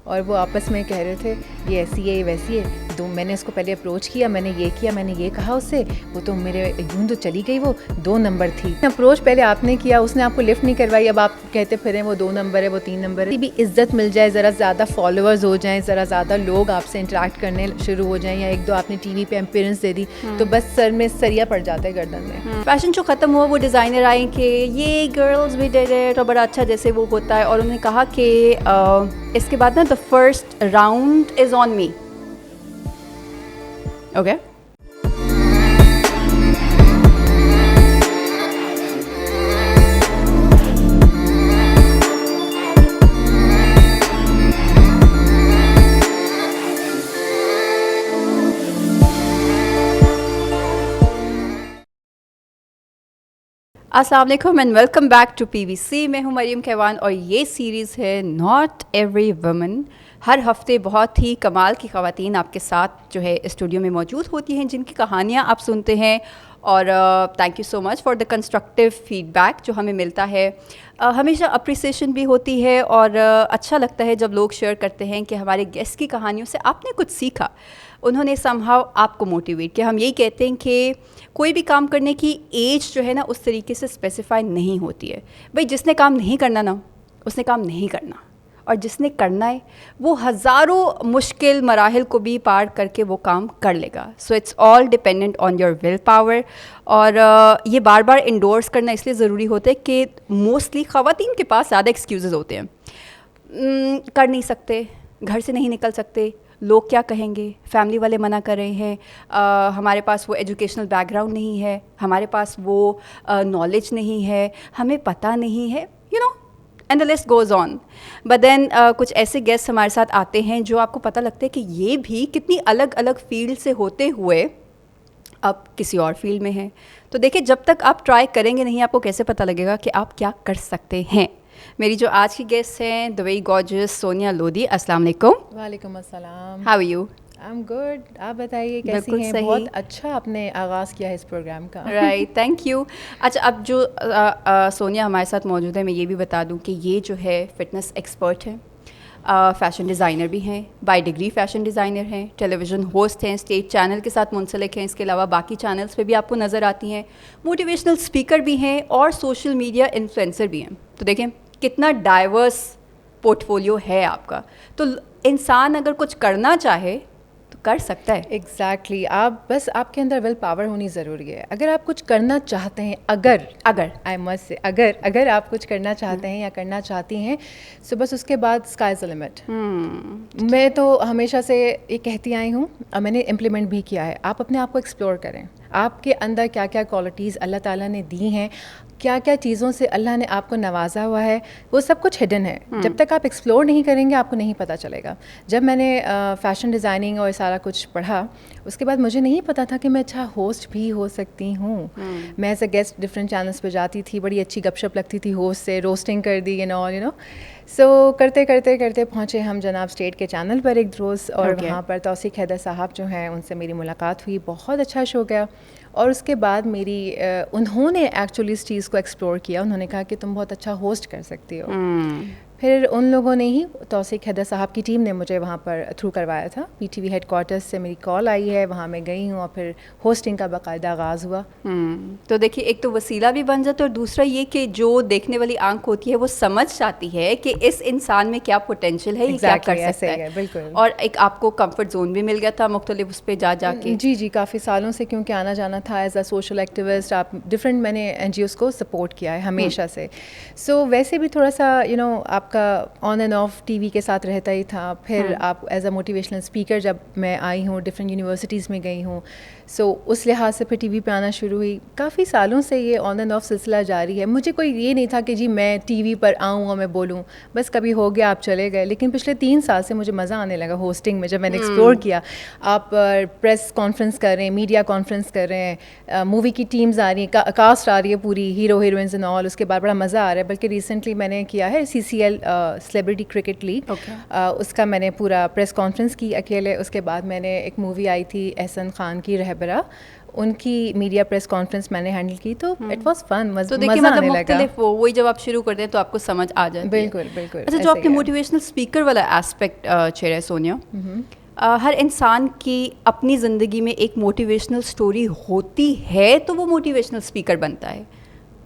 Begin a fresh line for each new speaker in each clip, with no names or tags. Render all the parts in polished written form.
और वो आपस में कह रहे थे ये ऐसी है ये वैसी है। तो मैंने उसको पहले अप्रोच किया, मैंने ये किया, मैंने ये कहा उससे, वो तो मेरे यूं तो चली गई, वो 2 नंबर थी। अप्रोच पहले आपने किया, उसने आपको लिफ्ट नहीं करवाई, अब आप कहते फिर वो 2 नंबर है, वो 3 नंबर है। भी इज्जत मिल जाए, ज़रा ज़्यादा फॉलोअर्स हो जाएं, ज़रा ज़्यादा लोग आपसे इंटरेक्ट करने शुरू हो जाएं, या 1-2 आपने टीवी पे अपीयरेंस दे दी तो बस सर में सरिया पड़ जाता है गर्दन में।
फैशन शो ख़त्म हुआ, वो डिज़ाइनर आए कि ये गर्ल्स भी डिड इट और बड़ा अच्छा जैसे वो होता है, और उन्होंने कहा कि इसके बाद ना the first round is on me. Okay अस्सलाम वालेकुम and welcome back to PVC. मैं हूं मरियम कैवान और ये सीरीज़ है नॉट एवरी वुमन। हर हफ्ते बहुत ही कमाल की ख़वातीन आपके साथ जो है स्टूडियो में मौजूद होती हैं, जिनकी कहानियां आप सुनते हैं। और thank you so much for the constructive feedback जो हमें मिलता है। हमेशा अप्रिसिएशन भी होती है और अच्छा लगता है जब लोग शेयर करते हैं कि हमारे गेस्ट की कहानियों से आपने कुछ सीखा, उन्होंने समहाउ आपको मोटिवेट किया। हम यही कहते हैं कि कोई भी काम करने की एज जो है ना उस तरीके से स्पेसिफाई नहीं होती है। भाई जिसने काम नहीं करना ना उसने काम नहीं करना, और जिसने करना है वो हज़ारों मुश्किल मराहिल को भी पार करके वो काम कर लेगा। So it's all dependent on your will power. और ये बार बार इंडोर्स करना इसलिए ज़रूरी होता है कि मोस्टली ख़वातीन के पास ज़्यादा एक्सक्यूज़ होते हैं। कर नहीं सकते, घर से नहीं निकल सकते, लोग क्या कहेंगे, फैमिली वाले मना कर रहे हैं, हमारे पास वो एजुकेशनल बैकग्राउंड नहीं है, हमारे पास वो नॉलेज नहीं है, हमें पता नहीं है, you know, and the list goes on. But then कुछ ऐसे गेस्ट हमारे साथ आते हैं जो आपको पता लगता है कि ये भी कितनी अलग अलग फील्ड से होते हुए अब किसी और फील्ड में हैं। तो देखिए, जब तक आप ट्राई करेंगे नहीं, आपको कैसे पता लगेगा कि आप क्या कर सकते हैं। मेरी जो आज की गेस्ट हैं the very gorgeous Sonia Lodhi. अस्सलाम वालेकुम।
वालेकुम अस्सलाम।
How are you?
I am good, आप बताइए कैसी
बिल्कुल
हैं?
सही।
बहुत अच्छा आपने आगाज़ किया है इस प्रोग्राम का।
Right, thank you. अच्छा, अब जो सोनिया हमारे साथ मौजूद है, मैं ये भी बता दूं कि ये जो है फ़िटनेस एक्सपर्ट हैं, फ़ैशन डिज़ाइनर भी हैं, बाय डिग्री फ़ैशन डिज़ाइनर हैं, टेलीविज़न होस्ट हैं, स्टेट चैनल के साथ मुंसलिक हैं, इसके अलावा बाकी चैनल्स पे भी आपको नज़र आती हैं, मोटिवेशनल स्पीकर भी हैं और सोशल मीडिया इन्फ्लुएंसर भी हैं। तो देखें कितना डाइवर्स पोर्टफोलियो है आपका। तो इंसान अगर कुछ करना चाहे तो कर सकता है।
एग्जैक्टली आप बस आपके अंदर विल पावर होनी ज़रूरी है। अगर आप कुछ करना चाहते हैं, अगर आई मस्ट से अगर आप कुछ करना चाहते हैं या करना चाहती हैं, सो बस उसके बाद स्काई इज़ द लिमिट। मैं तो हमेशा से ये कहती आई हूँ और मैंने इम्प्लीमेंट भी किया है, आप अपने आप को एक्सप्लोर करें। आपके अंदर क्या क्या क्वालिटीज़ अल्लाह ताला ने दी हैं, क्या क्या चीज़ों से अल्लाह ने आपको नवाजा हुआ है, वो सब कुछ हिडन है। जब तक आप एक्सप्लोर नहीं करेंगे आपको नहीं पता चलेगा। जब मैंने फ़ैशन डिज़ाइनिंग और सारा कुछ पढ़ा, उसके बाद मुझे नहीं पता था कि मैं अच्छा होस्ट भी हो सकती हूँ। मैं as a guest different channels पे जाती थी, बड़ी अच्छी गपशप लगती थी होस्ट से, रोस्टिंग कर दी एंड ऑल, यू नो। सो करते करते करते पहुँचे हम जनाब स्टेट के चैनल पर एक रोज़, और वहाँ पर तौसीक हैदर साहब जो हैं उनसे मेरी मुलाकात हुई। बहुत अच्छा शो गया, और उसके बाद मेरी उन्होंने एक्चुअली इस चीज़ को एक्सप्लोर किया। उन्होंने कहा कि तुम बहुत अच्छा होस्ट कर सकती हो। फिर उन लोगों ने ही, तौसीक हैदर साहब की टीम ने मुझे वहाँ पर थ्रू करवाया था। पीटीवी हेडक्वार्टर्स से मेरी कॉल आई है, वहाँ मैं गई हूँ और फिर होस्टिंग का बाकायदा आगाज़ हुआ।
तो देखिए, एक तो वसीला भी बन जाता है और दूसरा ये कि जो देखने वाली आंख होती है वो समझ जाती है कि इस इंसान में क्या पोटेंशियल है, ये क्या कर सकता है।
बिल्कुल।
और एक आपको कंफर्ट जोन भी मिल गया था मुख्तलिफ उस पर जाके।
जी काफ़ी सालों से, क्योंकि आना जाना था एज अ सोशल एक्टिविस्ट। आप डिफरेंट, मैंने NGOs को सपोर्ट किया है हमेशा से। सो वैसे भी थोड़ा सा यू नो आपका ऑन एंड ऑफ टीवी के साथ रहता ही था। फिर आप एज अ मोटिवेशनल स्पीकर जब मैं आई हूँ, डिफरेंट यूनिवर्सिटीज़ में गई हूँ, सो उस लिहाज से फिर टीवी पे आना शुरू हुई। काफ़ी सालों से ये ऑन एंड ऑफ सिलसिला जारी है। मुझे कोई ये नहीं था कि जी मैं टीवी पर आऊँ और मैं बोलूँ, बस कभी हो गया आप चले गए। लेकिन पिछले 3 साल से मुझे मज़ा आने लगा होस्टिंग में। जब मैंने एक्सप्लोर किया, आप प्रेस कॉन्फ्रेंस कर रहे हैं, मीडिया कॉन्फ्रेंस कर रहे हैं, मूवी की टीम्स आ रही हैं, कास्ट आ रही है पूरी, हीरो हीरोइंस एंड ऑल, उसके बाद बड़ा मज़ा आ रहा है। बल्कि रिसेंटली मैंने किया है CCL सेलिब्रिटी क्रिकेट लीग, उसका मैंने पूरा प्रेस कॉन्फ्रेंस की अकेले। उसके बाद मैंने एक मूवी आई थी एहसन खान की रहबरा, उनकी मीडिया प्रेस कॉन्फ्रेंस मैंने हैंडल की, तो इट वाज फन,
तो देखिए मतलब मुख्तलिफ वही जब आप शुरू करते हैं तो आपको समझ आ जाती है।
बिल्कुल बिल्कुल।
अच्छा, जो आपने मोटिवेशनल स्पीकर वाला एस्पेक्ट छेड़ा है सोनिया, हर इंसान की अपनी ज़िंदगी में एक मोटिवेशनल स्टोरी होती है तो वो मोटिवेशनल स्पीकर बनता है।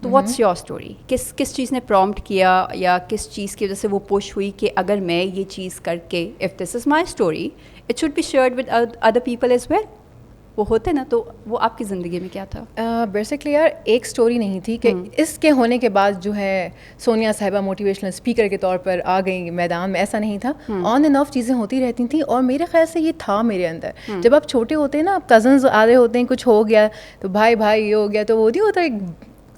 तो व्हाट्स योर स्टोरी? किस चीज़ ने प्रॉम्प्ट किया या किस चीज़ की वजह से वो पुश हुई कि अगर मैं ये चीज़ करके, if this is my story it should be shared with other people as well, वो होते ना, तो वो आपकी ज़िंदगी में क्या था?
बेसिकली यार एक स्टोरी नहीं थी कि इसके होने के बाद जो है सोनिया साहिबा मोटिवेशनल स्पीकर के तौर पर आ गई मैदान में, ऐसा नहीं था। ऑन एंड ऑफ चीज़ें होती रहती थी और मेरे ख्याल से ये था मेरे अंदर। जब आप छोटे होते हैं ना, आप कज़न्स आ रहे होते हैं, कुछ हो गया तो भाई ये हो गया, तो वो नहीं होता एक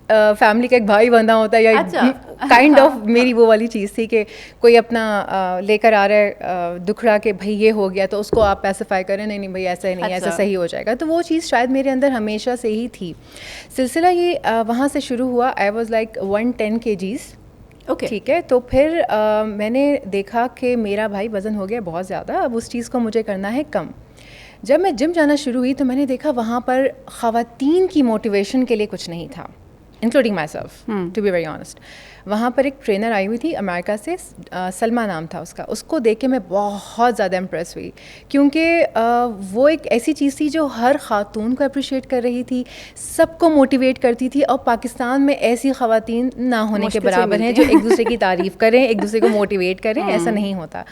फैमिली का एक भाई बंदा होता है, या काइंड ऑफ मेरी वो वाली चीज़ थी कि कोई अपना लेकर आ रहा है दुखड़ा के भाई ये हो गया तो उसको आप पैसिफाई करें, नहीं भाई ऐसा नहीं, ऐसा सही हो जाएगा। तो वो चीज़ शायद मेरे अंदर हमेशा से ही थी। सिलसिला ये वहाँ से शुरू हुआ। आई वॉज लाइक 110 kgs, ठीक है। तो फिर मैंने देखा कि मेरा भाई वज़न हो गया बहुत ज़्यादा, अब उस चीज़ को मुझे करना है कम। जब मैं जिम जाना शुरू हुई तो मैंने देखा वहाँ पर ख़वातीन की मोटिवेशन के लिए कुछ नहीं था, including myself, to be very honest. वहाँ पर एक ट्रेनर आई हुई थी अमेरिका से, सलमा नाम था उसका। उसको देख के मैं बहुत ज़्यादा इम्प्रेस हुई, क्योंकि वो एक ऐसी चीज़ थी जो हर ख़ातून को अप्रिशिएट कर रही थी, सबको मोटिवेट करती थी। और पाकिस्तान में ऐसी ख़वातीन ना होने के बराबर हैं जो एक दूसरे की तारीफ़ करें, एक दूसरे को मोटिवेट करें, ऐसा नहीं होता।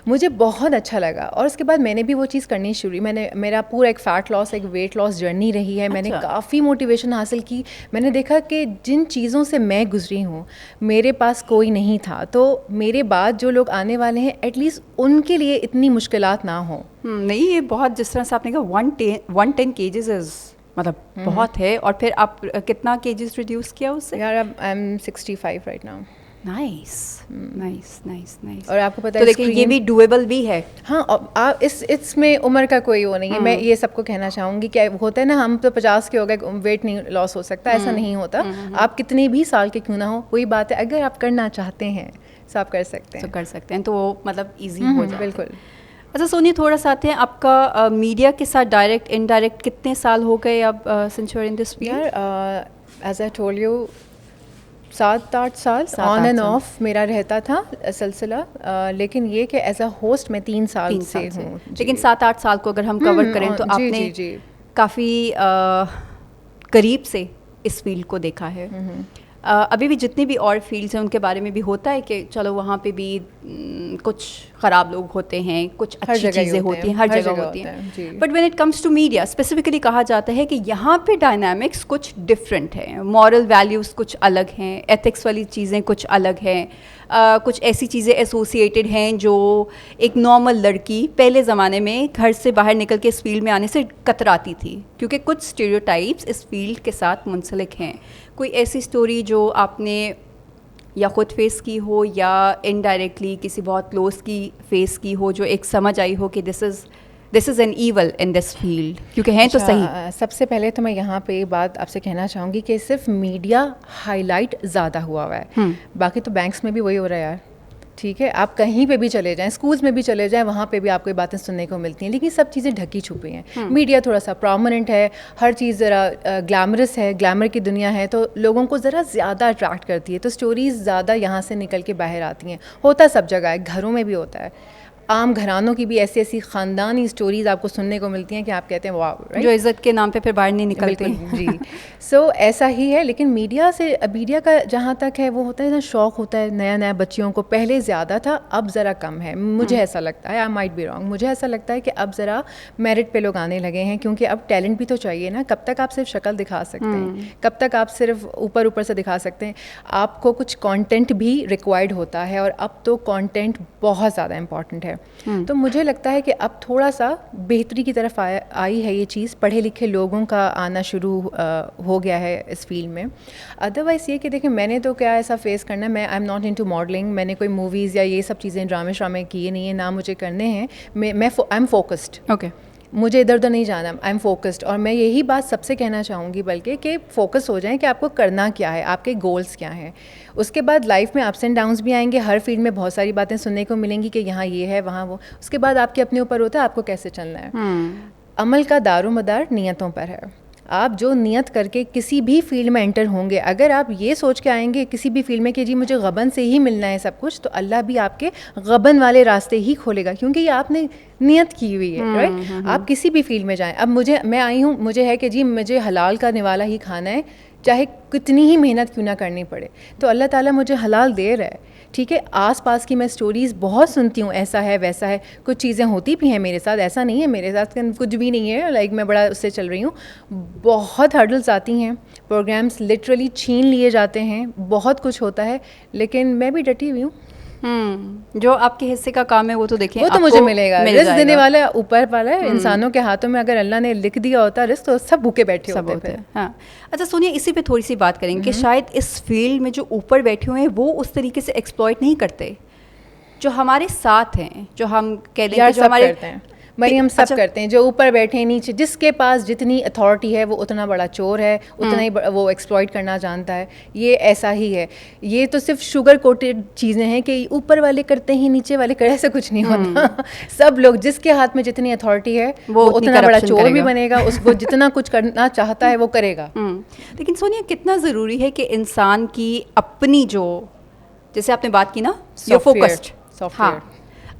मुझे बहुत अच्छा लगा और उसके बाद मैंने भी वो चीज़ करनी शुरू। मेरा पूरा एक फ़ैट लॉस, एक वेट लॉस जर्नी रही है। मैंने काफ़ी मोटिवेशन हासिल की। मैंने देखा कि जिन चीज़ों से मैं गुजरी हूँ मेरे पास कोई नहीं था, तो मेरे बाद जो लोग आने वाले हैं एटलीस्ट उनके लिए इतनी मुश्किलात ना हो।
नहीं, ये बहुत, जिस तरह से आपने कहा 110 kgs इज़ मतलब बहुत है। और फिर आप कितना kgs रिड्यूस किया उससे?
यार अब I am 65 right now.
Nice nice nice nice.
और आपको पता
है, तो
है
देखिए ये भी डुएबल भी है।
हाँ, आप इसमें उम्र का कोई वो नहीं है। मैं ये सबको कहना चाहूँगी कि होता है ना, हम तो 50 के हो गए, वेट नहीं लॉस हो सकता, ऐसा नहीं होता। आप कितने भी साल के क्यों ना हो, वही बात है, अगर आप करना चाहते हैं तो आप कर सकते हैं,
तो वो मतलब ईजी हो जाए।
बिल्कुल।
अच्छा सोनिया, थोड़ा सा आते हैं आपका मीडिया के साथ डायरेक्ट इनडायरेक्ट कितने साल हो गए अब since you are in this field?
यार एज आई टोल्ड यू 7-8 साल ऑन एंड ऑफ मेरा रहता था सिलसिला, लेकिन ये कि एज अ होस्ट मैं 3 साल से हूँ।
लेकिन 7-8 साल को अगर हम कवर करें तो आपने काफ़ी करीब से इस फील्ड को देखा है। अभी भी जितने भी और फील्ड्स हैं उनके बारे में भी होता है कि चलो वहाँ पे भी कुछ ख़राब लोग होते हैं, कुछ अच्छी चीज़ें होती हैं, हर जगह होती हैं। But when it comes to media specifically कहा जाता है कि यहाँ पे डायनामिक्स कुछ डिफरेंट है, मॉरल वैल्यूज़ कुछ अलग हैं, एथिक्स वाली चीज़ें कुछ अलग हैं, कुछ ऐसी चीज़ें एसोसिएटेड हैं जो एक नॉर्मल लड़की पहले ज़माने में घर से बाहर निकल के इस फील्ड में आने से कतराती थी, क्योंकि कुछ स्टीरियोटाइप्स इस फील्ड के साथ मुंसलिक हैं। कोई ऐसी स्टोरी जो आपने या ख़ुद फेस की हो या इनडायरेक्टली किसी बहुत क्लोज की फेस की हो, जो एक समझ आई हो कि this is an evil in this field, क्योंकि हैं तो सही।
सबसे पहले तो मैं यहाँ पे एक बात आपसे कहना चाहूँगी कि सिर्फ मीडिया हाईलाइट ज़्यादा हुआ है, बाकी तो बैंक्स में भी वही हो रहा है यार। ठीक है, आप कहीं पे भी चले जाएं, स्कूल्स में भी चले जाएं, वहाँ पे भी आपको ये बातें सुनने को मिलती हैं, लेकिन सब चीज़ें ढकी छुपी हैं। मीडिया थोड़ा सा प्रोमिनेंट है, हर चीज़ ज़रा ग्लैमरस है, ग्लैमर की दुनिया है, तो लोगों को ज़रा ज़्यादा अट्रैक्ट करती है, तो स्टोरीज़ ज़्यादा यहाँ से निकल के बाहर आती हैं। होता सब जगह है, घरों में भी होता है, आम घरानों की भी ऐसी ऐसी ख़ानदानी स्टोरीज़ आपको सुनने को मिलती हैं कि आप कहते हैं वाह,
जो इज़्ज़त के नाम पे फिर बाहर नहीं निकलती।
जी सो ऐसा ही है। लेकिन मीडिया का जहाँ तक है, वो होता है ना, शौक़ होता है नया नया बच्चियों को, पहले ज़्यादा था, अब ज़रा कम है, मुझे ऐसा लगता है। आई माइट बी रॉन्ग, मुझे ऐसा लगता है कि अब ज़रा मेरिट पे लोग आने लगे हैं, क्योंकि अब टैलेंट भी तो चाहिए ना। कब तक आप सिर्फ शक्ल दिखा सकते हैं, कब तक आप सिर्फ ऊपर से दिखा सकते हैं, आपको कुछ कंटेंट भी रिक्वायर्ड होता है, और अब तो कंटेंट बहुत ज़्यादा इंपॉर्टेंट है। तो मुझे लगता है कि अब थोड़ा सा बेहतरी की तरफ आई है ये चीज़, पढ़े लिखे लोगों का आना शुरू हो गया है इस फील्ड में। अदरवाइज़ ये कि देखिए, मैंने तो क्या ऐसा फेस करना है, मैं I am not into modelling, मैंने कोई मूवीज़ या ये सब चीज़ें ड्रामे किए नहीं हैं, ना मुझे करने हैं। मैं आई एम फोकस्ड।
ओके।
मुझे इधर उधर नहीं जाना, आई एम फोकस्ड। और मैं यही बात सबसे कहना चाहूँगी बल्कि कि फोकस हो जाएं कि आपको करना क्या है, आपके गोल्स क्या हैं। उसके बाद लाइफ में अप्स एंड डाउन्स भी आएंगे, हर फील्ड में बहुत सारी बातें सुनने को मिलेंगी कि यहाँ ये है वहाँ वो। उसके बाद आपके अपने ऊपर होता है आपको कैसे चलना है। अमल का दारोमदार नियतों पर है। आप जो नियत करके किसी भी फील्ड में एंटर होंगे, अगर आप ये सोच के आएंगे किसी भी फील्ड में कि जी मुझे गबन से ही मिलना है सब कुछ, तो अल्लाह भी आपके गबन वाले रास्ते ही खोलेगा, क्योंकि ये आपने नियत की हुई है। राइट, आप किसी भी फील्ड में जाएं। अब मैं आई हूँ, मुझे है कि जी मुझे हलाल का निवाला ही खाना है, चाहे कितनी ही मेहनत क्यों ना करनी पड़े, तो अल्लाह ताला मुझे हलाल दे रहा है। ठीक है, आसपास की मैं स्टोरीज़ बहुत सुनती हूँ, ऐसा है वैसा है, कुछ चीज़ें होती भी हैं मेरे साथ, ऐसा नहीं है मेरे साथ कुछ भी नहीं है, लाइक मैं बड़ा उससे चल रही हूँ। बहुत हर्डल्स आती हैं, प्रोग्राम्स लिटरली छीन लिए जाते हैं, बहुत कुछ होता है, लेकिन मैं भी डटी हुई हूँ।
जो आपके हिस्से का काम है वो तो देखें,
वो तो मुझे मिलेगा, रिस्क देने वाला ऊपर वाला है। इंसानों के हाथों में अगर अल्लाह ने लिख दिया होता रिस्क, तो सब भूखे बैठे होते हैं।
हाँ, अच्छा सोनिया, इसी पे थोड़ी सी बात करेंगे कि शायद इस फील्ड में जो ऊपर बैठे हुए हैं वो उस तरीके से एक्सप्लॉइट नहीं करते, जो हमारे साथ हैं, जो हम कह लें जो हमारे
करते हैं मरियम, सब अच्छा, करते हैं। जो ऊपर बैठे हैं, नीचे, जिसके पास जितनी अथॉरिटी है वो उतना बड़ा चोर है, उतना ही वो एक्सप्लॉइट करना जानता है। ये ऐसा ही है। ये तो सिर्फ शुगर कोटेड चीज़ें हैं कि ऊपर वाले करते हैं नीचे वाले करे, ऐसा कुछ नहीं होता। सब लोग, जिसके हाथ में जितनी अथॉरिटी है वो उतना बड़ा चोर भी बनेगा, उसको जितना कुछ करना चाहता है वो करेगा।
लेकिन सोनिया, कितना ज़रूरी है कि इंसान की अपनी, जो जैसे आपने बात की ना, फोकस्ड सॉफ्टवेयर,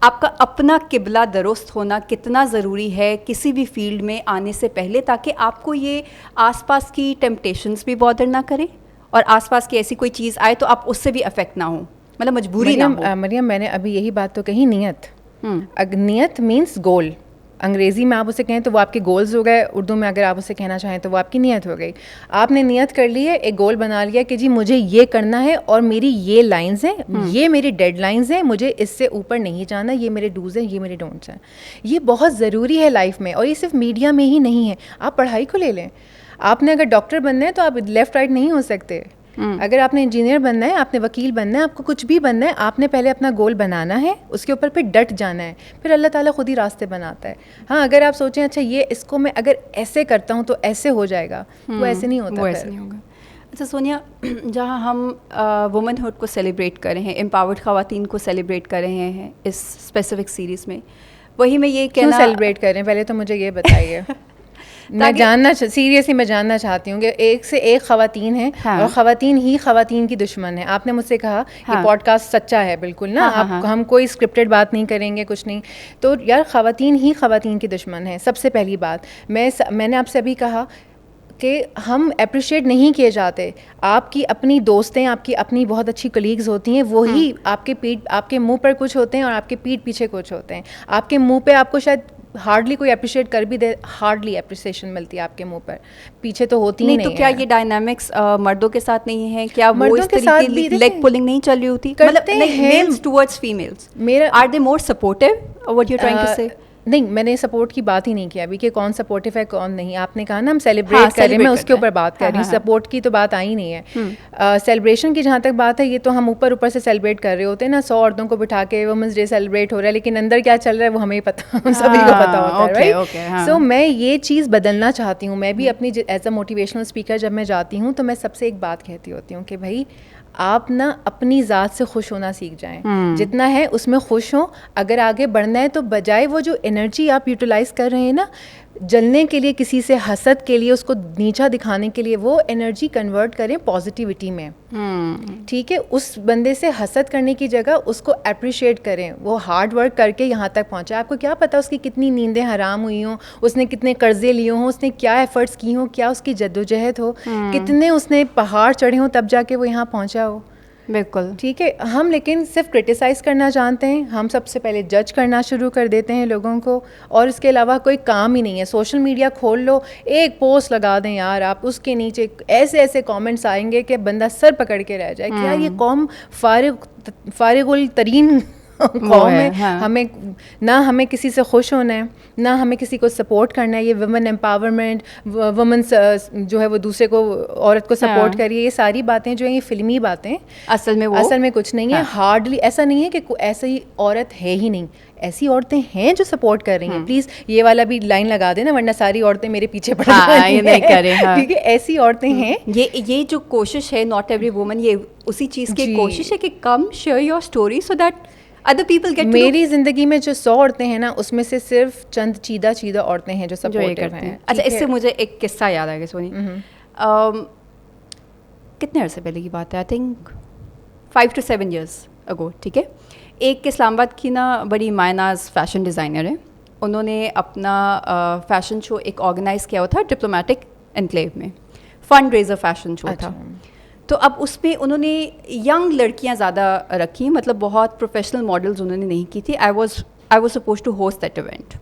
आपका अपना किबला दुरुस्त होना कितना ज़रूरी है किसी भी फील्ड में आने से पहले, ताकि आपको ये आसपास की टेम्पटेशंस भी बॉदर ना करें और आसपास की ऐसी कोई चीज़ आए तो आप उससे भी अफेक्ट ना हो, मतलब मजबूरी ना हो।
मरियम, मैंने अभी यही बात तो कही, नियत। नियत मीन्स गोल। अंग्रेज़ी में आप उसे कहें तो वो आपके गोल्स हो गए, उर्दू में अगर आप उसे कहना चाहें तो वो आपकी नियत हो गई। आपने नियत कर ली है, एक गोल बना लिया कि जी मुझे ये करना है और मेरी ये लाइंस हैं, ये मेरी डेडलाइंस हैं, मुझे इससे ऊपर नहीं जाना, ये मेरे डूज हैं, ये मेरे डोंट्स हैं। ये बहुत ज़रूरी है लाइफ में, और ये सिर्फ मीडिया में ही नहीं है। आप पढ़ाई को ले लें, आपने अगर डॉक्टर बनना है तो आप लेफ़्ट राइट नहीं हो सकते। अगर आपने इंजीनियर बनना है, आपने वकील बनना है, आपको कुछ भी बनना है, आपने पहले अपना गोल बनाना है, उसके ऊपर फिर डट जाना है, फिर अल्लाह ताला खुद ही रास्ते बनाता है। हाँ, अगर आप सोचें अच्छा ये इसको मैं अगर ऐसे करता हूँ तो ऐसे हो जाएगा, वो ऐसे नहीं होता,
वो ऐसे नहीं होगा। अच्छा सोनिया, जहाँ हम वुमेनहुड को सेलिब्रेट कर रहे हैं, एम्पावर्ड ख़वातीन को सेलिब्रेट कर रहे हैं इस स्पेसिफिक सीरीज़ में, वही मैं ये कहना,
क्यों सेलिब्रेट कर रहे हैं पहले तो मुझे ये बताइए। मैं जानना सीरियसली मैं जानना चाहती हूँ कि एक से एक ख़वातीन है, हाँ, और ख़वातीन ही ख़वातीन की दुश्मन है। आपने मुझसे कहा हाँ, कि पॉडकास्ट सच्चा है, बिल्कुल ना, हम कोई स्क्रिप्टेड बात नहीं करेंगे, कुछ नहीं। तो यार ख़वातीन ही ख़वातीन की दुश्मन है। सबसे पहली बात, मैंने आपसे अभी कहा कि हम अप्रिशिएट नहीं किए जाते। आपकी अपनी दोस्तें, आपकी अपनी बहुत अच्छी कलीग्स होती हैं, वही आपके मुँह पर कुछ होते हैं और आपके पीठ पीछे कुछ होते हैं। आपके मुँह पे आपको शायद हार्डली कोई अप्रिशिएट कर भी दे, हार्डली अप्रिसिएशन मिलती है आपके मुंह पर, पीछे तो होती ही नहीं।
तो क्या ये डायनामिक्स मर्दों के साथ नहीं है? क्या वो इस तरीके की लेग पुलिंग नहीं चल रही होती? मतलब males towards females, are they more supportive? What you trying to say?
नहीं, मैंने सपोर्ट की बात ही नहीं की अभी कि कौन सपोर्टिव है कौन नहीं। आपने कहा ना हम सेलिब्रेट कर रहे हैं, मैं उसके ऊपर बात कर रही हूँ। सपोर्ट की तो बात आई नहीं है। सेलिब्रेशन की जहाँ तक बात है, ये तो हम ऊपर ऊपर से सेलिब्रेट कर रहे होते हैं ना, 100 औरतों को बिठा के वुमेंस डे सेलिब्रेट हो रहा है, लेकिन अंदर क्या चल रहा है वो हमें पता, हम सभी को पता होता है, राइट? सो मैं ये चीज़ बदलना चाहती हूँ। मैं भी अपनी एज अ मोटिवेशनल स्पीकर जब मैं जाती हूँ तो मैं सबसे एक बात कहती होती हूँ कि भाई आप ना अपनी ज़ात से खुश होना सीख जाएं, जितना है उसमें खुश हों। अगर आगे बढ़ना है तो बजाय वो जो एनर्जी आप यूटिलाइज़ कर रहे हैं ना जलने के लिए, किसी से हसद के लिए, उसको नीचा दिखाने के लिए, वो एनर्जी कन्वर्ट करें पॉजिटिविटी में। ठीक है, उस बंदे से हसद करने की जगह उसको अप्रिशिएट करें। वो हार्ड वर्क करके यहाँ तक पहुँचा, आपको क्या पता उसकी कितनी नींदें हराम हुई हों, उसने कितने कर्जे लिए हों, उसने क्या एफर्ट्स की हों, क्या उसकी जद्दोजहद हो, कितने उसने पहाड़ चढ़े हों तब जाके वो यहाँ पहुँचा हो।
बिल्कुल
ठीक है। हम लेकिन सिर्फ क्रिटिसाइज़ करना जानते हैं, हम सबसे पहले जज करना शुरू कर देते हैं लोगों को, और इसके अलावा कोई काम ही नहीं है। सोशल मीडिया खोल लो, एक पोस्ट लगा दें यार आप, उसके नीचे ऐसे ऐसे कमेंट्स आएंगे कि बंदा सर पकड़ के रह जाए कि यार ये कौम फारिगुल तरीन कौम है,
हाँ।
हमें किसी से खुश होना है, ना हमें किसी को सपोर्ट करना है। ये वुमेन एम्पावरमेंट, वुमेन जो है वो दूसरे को, औरत को सपोर्ट
हाँ।
करिए, ये सारी बातें जो हैं ये फिल्मी बातें,
असल में
कुछ नहीं है।
हाँ।
हार्डली ऐसा नहीं है कि ऐसी औरत है ही नहीं, ऐसी औरतें हैं जो सपोर्ट कर रही हैं। प्लीज़ ये वाला भी लाइन लगा देना, वरना सारी औरतें मेरे पीछे पड़
ये नहीं करें। हाँ।
ठीक है, ऐसी औरतें हैं।
ये जो कोशिश है नॉट एवरी वुमन, ये उसी चीज़ की कोशिश है कि come share your story so that other people get.
मेरी ज़िंदगी में जो 100 औरतें हैं ना, उसमें से सिर्फ चंद चीदा औरतें हैं जो सपोर्टिव हैं।
अच्छा, इससे मुझे एक किस्सा याद आ गया सोनी। कितने अरसे पहले की बात है, आई थिंक 5 to 7 years अगो, ठीक है। एक इस्लामाबाद की ना बड़ी मायनाज फैशन डिज़ाइनर है, उन्होंने अपना फैशन शो एक ऑर्गेनाइज़ किया हुआ था डिप्लोमेटिक एनक्लेव में, फंड रेजर फैशन शो था। तो अब उसमें उन्होंने यंग लड़कियां ज़्यादा रखी, मतलब बहुत प्रोफेशनल मॉडल्स उन्होंने नहीं की थी। I was suppose to host that event.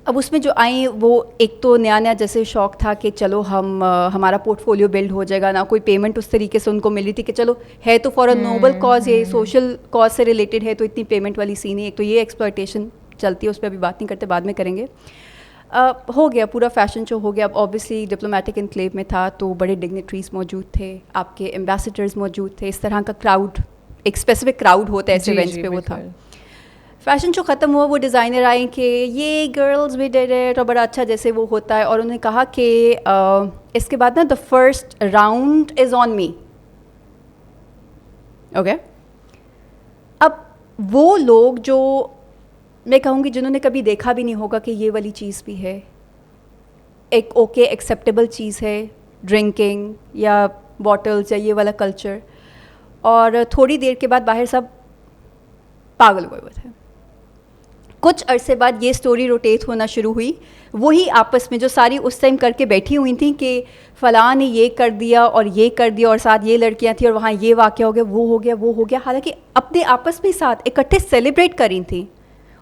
अब उसमें जो आई वो एक तो नया नया जैसे शौक था कि चलो हम हमारा पोर्टफोलियो बिल्ड हो जाएगा, ना कोई पेमेंट उस तरीके से उनको मिली थी कि चलो है तो फॉर अ नोबल कॉज, ये सोशल कॉज से रिलेटेड है, तो इतनी पेमेंट वाली सीन है। एक तो ये एक्सप्लॉयटेशन चलती है, उस पर अभी बात नहीं करते, बाद में करेंगे। हो गया पूरा फैशन शो हो गया। अब ऑब्वियसली डिप्लोमेटिक एनक्लेव में था तो बड़े डिग्नेटरीज मौजूद थे, आपके एम्बेसडर्स मौजूद थे, इस तरह का क्राउड, एक स्पेसिफिक क्राउड होता है ऐसे इवेंट्स पे, वो था। फैशन शो ख़त्म हुआ, वो डिज़ाइनर आए कि ये गर्ल्स वी डिड इट, और बड़ा अच्छा जैसे वो होता है, और उन्होंने कहा कि इसके बाद ना the first round is on me. Okay, अब वो लोग जो मैं कहूँगी जिन्होंने कभी देखा भी नहीं होगा कि ये वाली चीज़ भी है, एक ओके एक्सेप्टेबल चीज़ है ड्रिंकिंग या बॉटल्स या ये वाला कल्चर, और थोड़ी देर के बाद बाहर सब पागल हुए हुए थे। कुछ अरसे बाद ये स्टोरी रोटेट होना शुरू हुई, वही आपस में जो सारी उस टाइम करके बैठी हुई थी कि फ़लाँ ने ये कर दिया और ये कर दिया, और साथ ये लड़कियां थी और वहाँ ये वाक़या हो गया, वो हो गया, वो हो गया, हालांकि अपने आपस में साथ इकट्ठे सेलिब्रेट करी थी,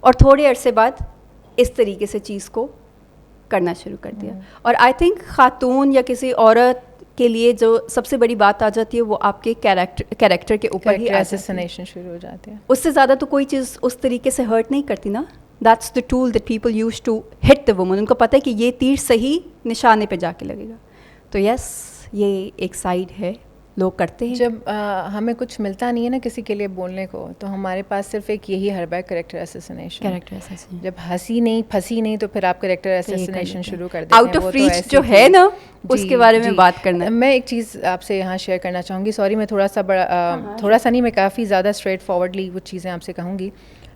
और थोड़े अरसे बाद इस तरीके से चीज़ को करना शुरू कर दिया। और आई थिंक ख़ातून या किसी औरत के लिए जो सबसे बड़ी बात आ जाती है वो आपके कैरेक्टर के ऊपर ही
असैसिनेशन शुरू हो जाते हैं।
उससे ज़्यादा तो कोई चीज़ उस तरीके से हर्ट नहीं करती ना। That's the tool that people use to hit the woman. उनको पता है कि ये तीर सही निशाने पे जाके लगेगा। तो यस, ये एक साइड है, लोग करते हैं।
जब हमें कुछ मिलता नहीं है ना किसी के लिए बोलने को, तो हमारे पास सिर्फ एक यही हरबा है, कैरेक्टर असैसिनेशन। जब हंसी नहीं फंसी नहीं तो फिर आप कैरेक्टर असैसिनेशन शुरू कर देते हैं।
आउट ऑफ रीच जो है ना, उसके बारे में बात करना है।
मैं एक चीज़ आपसे यहाँ शेयर करना चाहूँगी। सॉरी, मैं थोड़ा सा नहीं, मैं काफ़ी ज़्यादा स्ट्रेट फॉरवर्डली कुछ चीज़ें आपसे कहूँगी।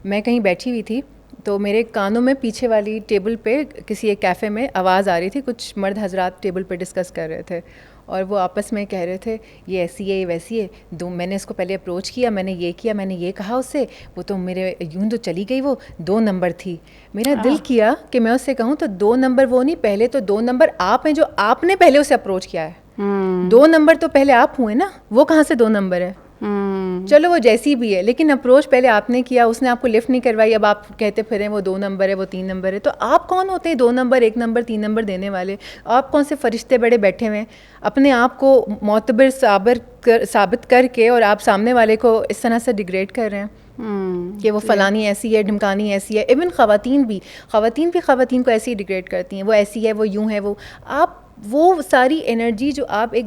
मैं कहीं बैठी हुई थी तो मेरे कानों में पीछे वाली टेबल पे किसी एक कैफ़े में आवाज़ आ रही थी। कुछ मर्द हजरात टेबल पे डिस्कस कर रहे थे और वो आपस में कह रहे थे ये ऐसी है, ये वैसी है। मैंने इसको पहले अप्रोच किया, मैंने ये किया, मैंने ये कहा उससे, वो तो मेरे यूं तो चली गई, वो 2 नंबर थी। मेरा दिल किया कि मैं उससे कहूँ तो 2 नंबर वो नहीं, पहले तो 2 नंबर आप हैं जो आपने पहले उसे अप्रोच किया है। 2 नंबर तो पहले आप हुए ना, वो कहाँ से 2 नंबर है? चलो वो जैसी भी है, लेकिन अप्रोच पहले आपने किया, उसने आपको लिफ्ट नहीं करवाई, अब आप कहते फिर वो 2 नंबर है, वो 3 नंबर है। तो आप कौन होते हैं 2 नंबर, 1 नंबर, 3 नंबर देने वाले? आप कौन से फरिश्ते बड़े बैठे हुए हैं अपने आप को मोतबर साबित करके, और आप सामने वाले को इस तरह से डिग्रेड कर रहे हैं कि वो फलानी ऐसी है, ढिमकानी ऐसी है। इवन ख़वातीन भी ख़वातीन को ऐसे ही डिग्रेड करती हैं, वो ऐसी है, वो यूं है, वो सारी एनर्जी जो आप एक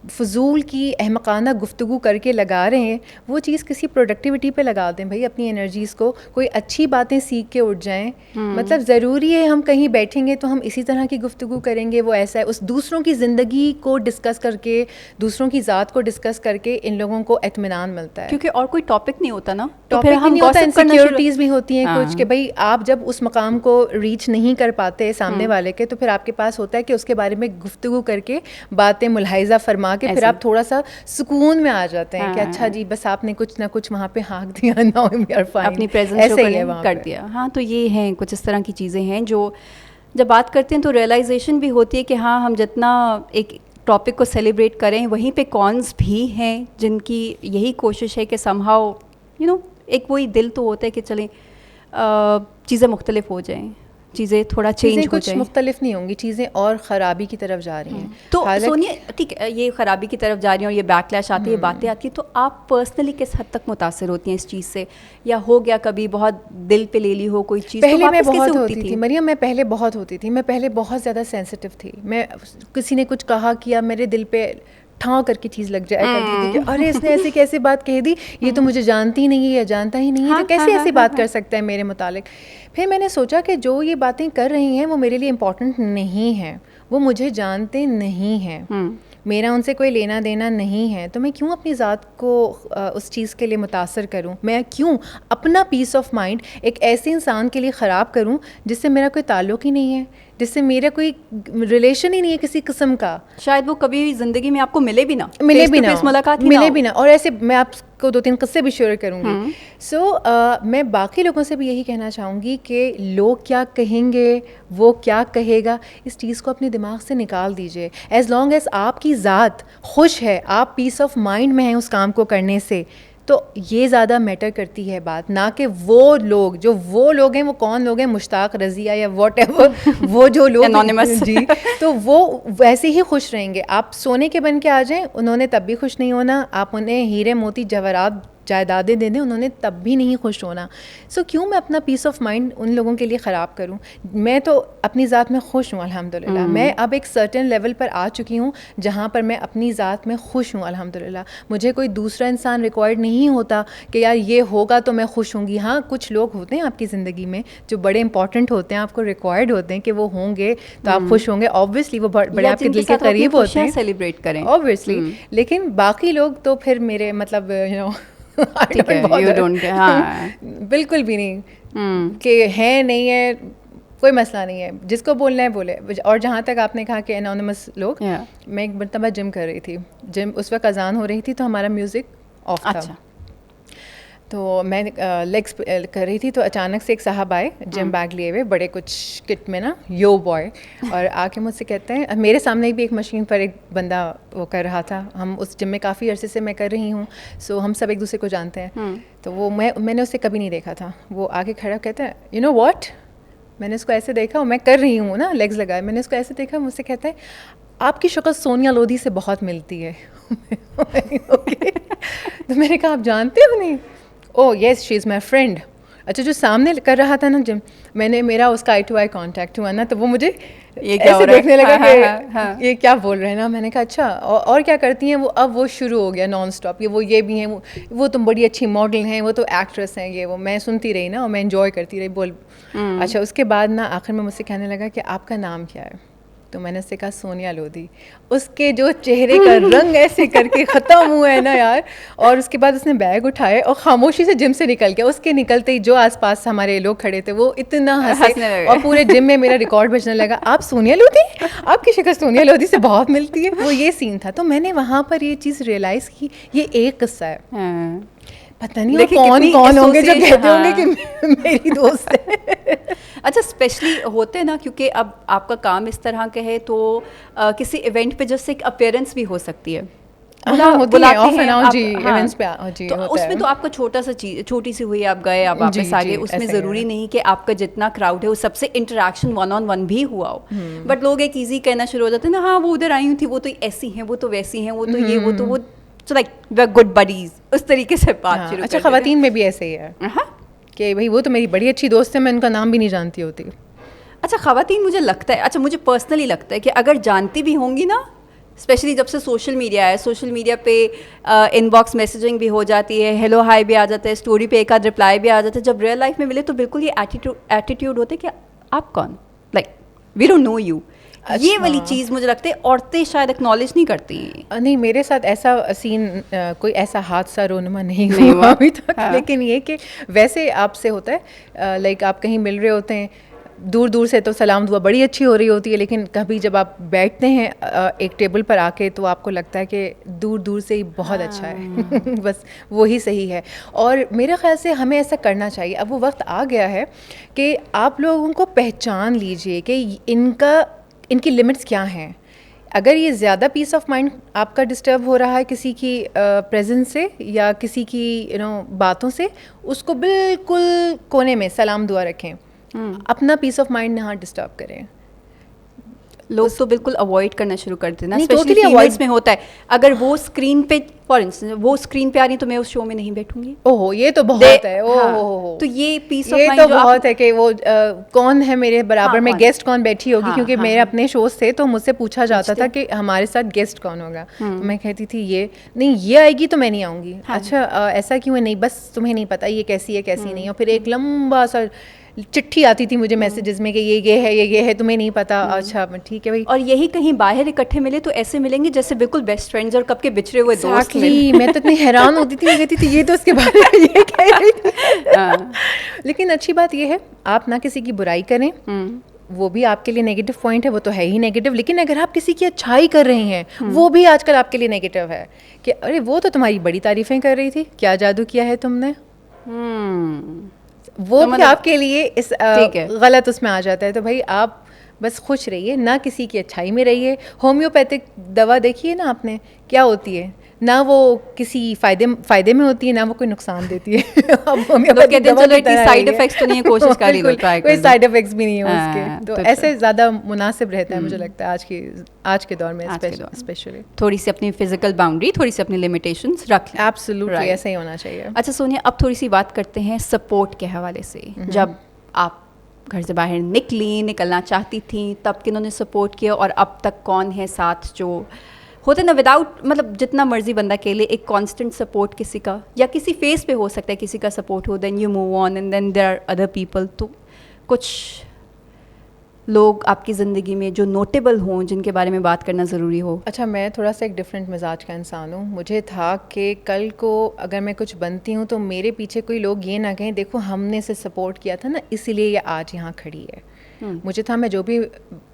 फजूल की अहमकाना गुफ्तगू करके लगा रहे हैं, वो चीज़ किसी प्रोडक्टिविटी पे लगा दें भाई अपनी एनर्जीज़ को। कोई अच्छी बातें सीख के उठ जाएं। मतलब ज़रूरी है हम कहीं बैठेंगे तो हम इसी तरह की गुफ्तगू करेंगे, वो ऐसा है, उस दूसरों की ज़िंदगी को डिस्कस करके, दूसरों की ज़ात को डिस्कस करके इन लोगों को इत्मीनान मिलता है,
क्योंकि और कोई टॉपिक नहीं होता ना।
टॉपिक भी नहीं होता, इनसिक्योरिटीज़ भी होती हैं कुछ कि भाई आप जब उस मकाम को रीच नहीं कर पाते सामने वाले के, तो फिर आपके पास होता है कि उसके बारे में गुफ्तगू करके बातें मुलाहिजा फरमा के फिर आप थोड़ा सा सुकून में आ जाते हैं कि अच्छा जी बस आपने कुछ ना कुछ वहाँ पे हाँक दिया, नाउ वी आर फाइन,
अपनी प्रेजेंस
ऐसे ही है वहाँ
कर दिया। हाँ, तो ये हैं कुछ इस तरह की चीज़ें हैं जो जब बात करते हैं तो रियलाइजेशन भी होती है कि हाँ, हम जितना एक टॉपिक को सेलिब्रेट करें, वहीं पे कॉन्स भी हैं जिनकी यही कोशिश है कि समहाउ एक वही दिल तो होता है कि चलें चीज़ें मुख्तलिफ हो जाएं, चीज़ें थोड़ा चेंज
चीज़ें
हो
कुछ
जाए?
मुख्तलिफ नहीं होंगी, चीज़ें और ख़राबी की तरफ जा रही हैं।
तो
हालांकि-
सोनिया, ठीक है, ये खराबी की तरफ जा रही हैं और ये बैकलैश आती है, बातें आती हैं, तो आप पर्सनली किस हद तक मुतासर होती हैं इस चीज़ से, या हो गया कभी बहुत दिल पे ले ली हो कोई चीज़, तो
पहले मैं
वापस कैसे
बहुत
उठती
होती
थी?
थी मरियम, मैं पहले बहुत होती थी, मैं पहले बहुत ज़्यादा सेंसिटिव थी। मैं किसी ने कुछ कहा किया मेरे दिल पे ठाव करके चीज़ लग जाया करती थी कि अरे इसने ऐसे कैसे बात कह दी, ये तो मुझे जानती ही नहीं है या जानता ही नहीं है,
हाँ,
तो कैसे
हाँ,
ऐसी
हाँ,
बात
हाँ,
कर सकता है मेरे मुतालिक। फिर मैंने सोचा कि जो ये बातें कर रही हैं वो मेरे लिए इम्पोर्टेंट नहीं है, वो मुझे जानते नहीं हैं, मेरा उनसे कोई लेना देना नहीं है, तो मैं क्यों अपनी ज़ात को उस चीज़ के लिए मुतासर करूं, मैं क्यों अपना पीस ऑफ माइंड एक ऐसे इंसान के लिए ख़राब करूं जिससे मेरा कोई ताल्लुक़ ही नहीं है, जिससे मेरा कोई रिलेशन ही नहीं है किसी किस्म का।
शायद वो कभी ज़िंदगी में आपको मिले भी ना,
मिले
face
भी
to
ना,
face मुलाकात ही
मिले
ना
भी ना, और ऐसे मैं आपको 2-3 किस्से भी शेयर करूँगी। सो मैं बाकी लोगों से भी यही कहना चाहूँगी कि लोग क्या कहेंगे, वो क्या कहेगा, इस चीज़ को अपने दिमाग से निकाल दीजिए। एज़ लॉन्ग एज़ आपकी ज़ात खुश है, आप पीस ऑफ माइंड में हैं उस काम को करने से, तो ये ज़्यादा मैटर करती है बात, ना कि वो लोग, जो वो लोग हैं वो कौन लोग हैं, मुश्ताक, रज़िया या व्हाटएवर, वो जो लोग
Anonymous।
जी, तो वो वैसे ही खुश रहेंगे। आप सोने के बन के आ जाएं, उन्होंने तब भी खुश नहीं होना, आप उन्हें हीरे मोती जवाहरात जायदादें दे दें, उन्होंने तब भी नहीं खुश होना। सो क्यों मैं अपना पीस ऑफ माइंड उन लोगों के लिए ख़राब करूं? मैं तो अपनी ज़ात में खुश हूँ अल्हम्दुलिल्लाह। मैं अब एक सर्टेन लेवल पर आ चुकी हूँ जहाँ पर मैं अपनी ज़ात में खुश हूँ अल्हम्दुलिल्लाह। मुझे कोई दूसरा इंसान रिक्वायर्ड नहीं होता कि यार ये होगा तो मैं खुश होंगी। हाँ, कुछ लोग होते हैं आपकी ज़िंदगी में जो बड़े इंपॉर्टेंट होते हैं, आपको रिक्वायर्ड होते हैं कि वो होंगे तो आप खुश होंगे। ऑब्वियसली वो बड़े आपके दिल के करीब होते हैं,
सेलिब्रेट करें
ऑब्वियसली। लेकिन बाकी लोग तो फिर मेरे मतलब
ठीक है, यू डोंट, हाँ
बिल्कुल भी नहीं कि है नहीं है, कोई मसला नहीं है, जिसको बोलना है बोले। और जहाँ तक आपने कहा कि एनोनिमस लोग, मैं एक मरतबा जिम कर रही थी, जिम उस वक्त अजान हो रही थी तो हमारा म्यूज़िक ऑफ था। तो मैं लेग्स कर रही थी तो अचानक से एक साहब आए जिम बैग लिए हुए, बड़े कुछ किट में ना, यो बॉय, और आके मुझसे कहते हैं, मेरे सामने भी एक मशीन पर एक बंदा वो कर रहा था, हम उस जिम में काफ़ी अरसे से मैं कर रही हूँ, सो हम सब एक दूसरे को जानते हैं। तो वो मैंने उससे कभी नहीं देखा था, वो आके खड़ा कहता है यू नो व्हाट, मैंने उसको ऐसे देखा, और मैं कर रही हूँ ना लेग्स लगाए, मैंने उसको ऐसे देखा, मुझसे कहता है आपकी शक्ल सोनिया लोधी से बहुत मिलती है। ओके, तो मैंने कहा आप जानते हो नहीं? Oh yes she is my friend. अच्छा, जो सामने कर रहा था ना जिम, मेरा उसका आई टू आई कॉन्टैक्ट हुआ ना, तो वो मुझे ऐसे देखने लगा कि ये क्या बोल रहे हैं ना। मैंने कहा अच्छा, और क्या करती हैं वो? अब वो शुरू हो गया नॉन स्टॉप, ये भी हैं, वो तुम बड़ी अच्छी मॉडल हैं, वो तो एक्ट्रेस हैं, ये वो। मैं सुनती रही ना और मैं एंजॉय करती रही, बोल। अच्छा, उसके बाद ना आखिर में मुझसे कहने लगा कि आपका नाम क्या है? तो मैंने उससे कहा सोनिया लोधी। उसके जो चेहरे का रंग ऐसे करके ख़त्म हुआ है ना यार। और उसके बाद उसने बैग उठाए और खामोशी से जिम से निकल गया। उसके निकलते ही जो आसपास हमारे लोग खड़े थे वो इतना हंसे और पूरे जिम में मेरा रिकॉर्ड बजने लगा, आप सोनिया लोधी, आपकी शक्ल सोनिया लोधी से बहुत मिलती है। वो ये सीन था। तो मैंने वहाँ पर ये चीज़ रियलाइज़ की, ये एक किस्सा है। पता नहीं वो कौन होंगे जो कहते होंगे कि मेरी दोस्त है।
अच्छा, स्पेशली होते हैं ना, क्योंकि अब आपका काम इस तरह का है तो किसी इवेंट पे जस्ट एक अपीयरेंस भी हो सकती है।
बुलाते हैं जी, इवेंट्स पे जी,
तो उसमें तो आपका छोटी सी हुई, आप गए, आप वापस आ गए, उसमें ज़रूरी नहीं कि आपका जितना क्राउड है वो सबसे इंटरेक्शन 1-on-1 भी हुआ हो। बट लोग एक ईजी कहना शुरू हो जाते हैं ना, हाँ वो उधर आई हुई थी, वो तो ऐसी हैं, वो तो वैसी हैं, वो तो ये, वो तो वो, so like we are good buddies, उस तरीके से बात शुरू।
अच्छा, ख़वातीन में भी ऐसे ही है कि भाई वो तो मेरी बड़ी अच्छी दोस्त है, मैं उनका नाम भी नहीं जानती होती।
अच्छा, ख़वातीन मुझे लगता है, अच्छा मुझे पर्सनली लगता है कि अगर जानती भी होंगी ना, स्पेशली जब से सोशल मीडिया है, सोशल मीडिया पे इनबॉक्स मैसेजिंग भी हो जाती है, हेलो हाय भी आ जाता है, स्टोरी पे एक आध रिप्लाई भी आ जाता है, जब रियल लाइफ में मिले तो बिल्कुल ये एटीट्यूड होते कि आप कौन, like we don't know you. अच्छा। ये वाली चीज़ मुझे लगता है औरतें शायद एक्नॉलेज नहीं करती।
नहीं, मेरे साथ ऐसा सीन कोई ऐसा हादसा रोनुमा नहीं हुआ अभी तक। हाँ। लेकिन ये कि वैसे आपसे होता है, लाइक आप कहीं मिल रहे होते हैं, दूर दूर से तो सलाम दुआ बड़ी अच्छी हो रही होती है, लेकिन कभी जब आप बैठते हैं एक टेबल पर आके तो आपको लगता है कि दूर दूर से ही बहुत अच्छा है। बस वही सही है। और मेरे ख्याल से हमें ऐसा करना चाहिए। अब वो वक्त आ गया है कि आप लोगों को पहचान लीजिए कि इनकी लिमिट्स क्या हैं। अगर ये ज़्यादा पीस ऑफ माइंड आपका डिस्टर्ब हो रहा है किसी की प्रेजेंस से या किसी की बातों से, उसको बिल्कुल कोने में सलाम दुआ रखें। अपना पीस ऑफ माइंड ना डिस्टर्ब करें।
लोग तो बिल्कुल अवॉइड करना शुरू कर देना,
नहीं,
स्पेशली
totally
फीमेल्स
avoid।
में होता है। अगर वो स्क्रीन पे फॉर इंस्टेंस वो स्क्रीन पे आ रही तो मैं उस शो में नहीं बैठूंगी।
ओहो, ये तो बहुत है। ओहो,
तो ये पीस ऑफ
ये
माइंड
तो
जो
बहुत है कि वो कौन है मेरे बराबर में,
कौन?
गेस्ट कौन बैठी होगी।
हाँ,
क्योंकि
हाँ,
मेरे
हाँ।
अपने शोज थे तो मुझसे पूछा जाता था कि हमारे साथ गेस्ट कौन होगा, तो मैं कहती थी ये नहीं, ये आएगी तो मैं नहीं आऊँगी। अच्छा, ऐसा क्यों है? नहीं, बस तुम्हें नहीं पता ये कैसी है कैसी नहीं। और फिर एक लंबा सा चिट्ठी आती थी मुझे मैसेजेस में कि ये है ये है, तुम्हें नहीं पता। अच्छा, ठीक है भाई।
और यही कहीं बाहर इकट्ठे मिले तो ऐसे मिलेंगे जैसे बिल्कुल बेस्ट फ्रेंड्स और कब के बिछड़े हुए दोस्त
Exactly, मैं तो इतनी हैरान होती थी, मैं कहती थी ये तो उसके बारे में ये कह रही थी। लेकिन अच्छी बात ये है, आप ना किसी की बुराई करें, वो भी आपके लिए नेगेटिव पॉइंट है, वो तो है ही नेगेटिव। लेकिन अगर आप किसी की अच्छाई कर रहे हैं, वो भी आजकल आपके लिए नेगेटिव है कि अरे वो तो तुम्हारी बड़ी तारीफें कर रही थी, क्या जादू किया है तुमने। वो
तो
भी
मतलब
आपके लिए इस
ठीक है।
गलत उसमें आ जाता है। तो भाई आप बस खुश रहिए, ना किसी की अच्छाई में रहिए। होम्योपैथिक दवा देखिए ना आपने, क्या होती है ना, वो किसी फायदे में होती है, ना वो कोई नुकसान देती है। अब होम्योपैथिक दवा की तरह
साइड
है ये।
इफेक्ट्स तो नहीं है, कोशिश कर ही लो,
बिल्कुल,
ट्राई
कोई
कर
साइड इफेक्ट्स भी नहीं है
हाँ,
उसके। तो
तो
ऐसे ज़्यादा मुनासिब रहता है मुझे लगता है आज के दौर में स्पेशली।
थोड़ी सी अपनी फिजिकल बाउंड्री, थोड़ी सी अपनी लिमिटेशंस रख लें।
एब्सोल्युटली ऐसा ही होना चाहिए।
अच्छा सोनिया, अब थोड़ी सी बात करते हैं सपोर्ट के हवाले से। जब आप घर से बाहर निकलना चाहती थी तब किन्होंने सपोर्ट किया, और अब तक कौन है साथ जो होता है ना, विदाउट मतलब जितना मर्जी बंदा के लिए एक कांस्टेंट सपोर्ट किसी का, या किसी फेस पे हो सकता है किसी का सपोर्ट हो, then you move on and then there are other people. तो कुछ लोग आपकी ज़िंदगी में जो नोटेबल हों, जिनके बारे में बात करना ज़रूरी हो।
अच्छा, मैं थोड़ा सा एक डिफरेंट मिजाज का इंसान हूँ। मुझे था कि कल को अगर मैं कुछ बनती हूँ तो मेरे पीछे कोई लोग ये ना कहें देखो हमने इसे सपोर्ट किया था ना, इसीलिए ये आज यहाँ खड़ी है। मुझे था मैं जो भी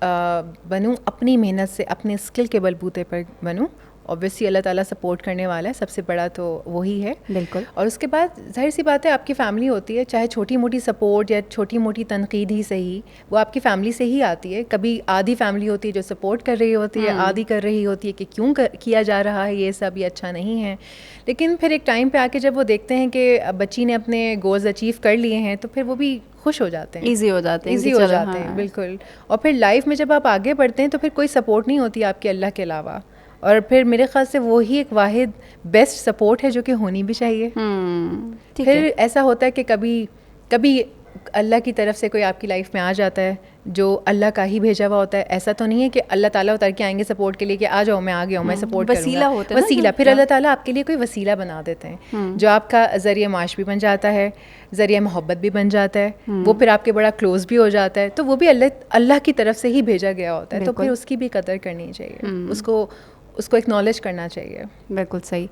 बनूँ अपनी मेहनत से, अपने स्किल के बलबूते पर बनूँ। ऑब्वियसली अल्लाह ताला सपोर्ट करने वाला है, सबसे बड़ा तो वही है।
बिल्कुल।
और उसके बाद जाहिर सी बात है आपकी फैमिली होती है, चाहे छोटी मोटी सपोर्ट या छोटी मोटी तनकीद ही सही, वो आपकी फैमिली से ही आती है। कभी आधी फैमिली होती है जो सपोर्ट कर रही होती है, आधी कर रही होती है कि क्यों किया जा रहा है ये सब, ये अच्छा नहीं है। लेकिन फिर एक टाइम पे आके जब वो देखते हैं कि बच्ची ने अपने गोल्स अचीव कर लिए हैं तो फिर वो भी खुश हो जाते हैं,
ईजी हो जाते
हैं बिल्कुल। और फिर लाइफ में जब आप आगे बढ़ते हैं तो फिर कोई सपोर्ट नहीं होती आपके अल्लाह के अलावा। और फिर मेरे ख्याल से वो ही एक वाहिद बेस्ट सपोर्ट है जो कि होनी भी चाहिए। फिर ऐसा होता है कि कभी अल्लाह की तरफ से कोई आपकी लाइफ में आ जाता है जो अल्लाह का ही भेजा हुआ होता है। ऐसा तो नहीं है कि अल्लाह ताला उतर के आएंगे सपोर्ट के लिए कि आ जाओ मैं आ गया हूँ, मैं सपोर्ट
वसीला होता है ना,
वसीला। फिर अल्लाह ताला आपके लिए कोई वसीला बना देते हैं जो आपका ज़रिया माश भी बन जाता है, ज़रिया मोहब्बत भी बन जाता है, वो फिर आपके बड़ा क्लोज भी हो जाता है। तो वो भी अल्लाह की तरफ से ही भेजा गया होता है, तो फिर उसकी भी कदर करनी चाहिए, उसको एक्नॉलेज करना चाहिए।
बिल्कुल सही।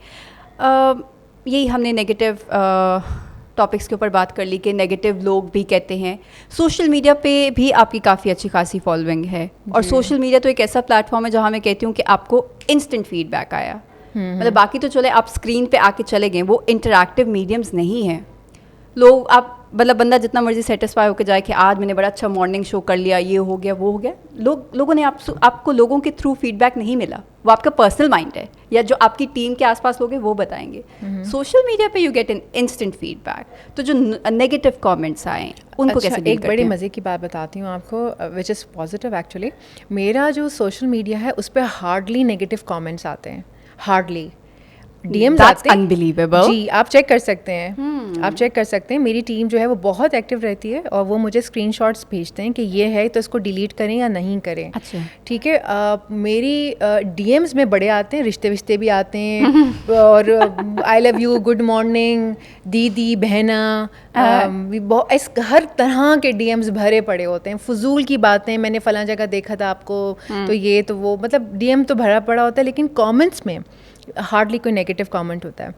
यही हमने नेगेटिव टॉपिक्स के ऊपर बात कर ली कि नेगेटिव लोग भी कहते हैं। सोशल मीडिया पे भी आपकी काफ़ी अच्छी खासी फॉलोइंग है, और सोशल मीडिया तो एक ऐसा प्लेटफॉर्म है जहाँ मैं कहती हूँ कि आपको इंस्टेंट फीडबैक आया, मतलब बाकी तो चले आप स्क्रीन पे आके चले गए, वो इंटरैक्टिव मीडियम्स नहीं हैं। लोग आप मतलब बंदा जितना मर्जी सेटिस्फाई होकर जाए कि आज मैंने बड़ा अच्छा मॉर्निंग शो कर लिया, ये हो गया वो हो गया, लोगों ने आपको लोगों के थ्रू फीडबैक नहीं मिला, वो आपका पर्सनल माइंड है या जो आपकी टीम के आसपास लोग हैं वो बताएंगे। सोशल मीडिया पे you get an instant feedback. तो जो नेगेटिव कमेंट्स आए उनको कैसे डील करते हैं?
एक बड़ी मज़े की बात बताती हूँ आपको, विच इज़ पॉजिटिव एक्चुअली। मेरा जो सोशल मीडिया है उस पर हार्डली नेगेटिव कमेंट्स आते हैं, हार्डली। डीएम्स आते हैं,
अनबिलीवेबल।
जी आप चेक कर सकते हैं, आप चेक कर सकते हैं। मेरी टीम जो है वो बहुत एक्टिव रहती है और वो मुझे स्क्रीनशॉट्स भेजते हैं कि ये है तो इसको डिलीट करें या नहीं करें।
अच्छा,
ठीक है। मेरी डीएम्स में बड़े आते हैं, रिश्ते भी आते हैं और I love you, good morning, दीदी, बहना, हर तरह के डीएम्स भरे पड़े होते हैं। फजूल की बातें, मैंने फलां जगह देखा था आपको, तो ये तो वो, मतलब डीएम तो भरा पड़ा होता है, लेकिन कमेंट्स में हार्डली कोई नेगेटिव कमेंट होता है।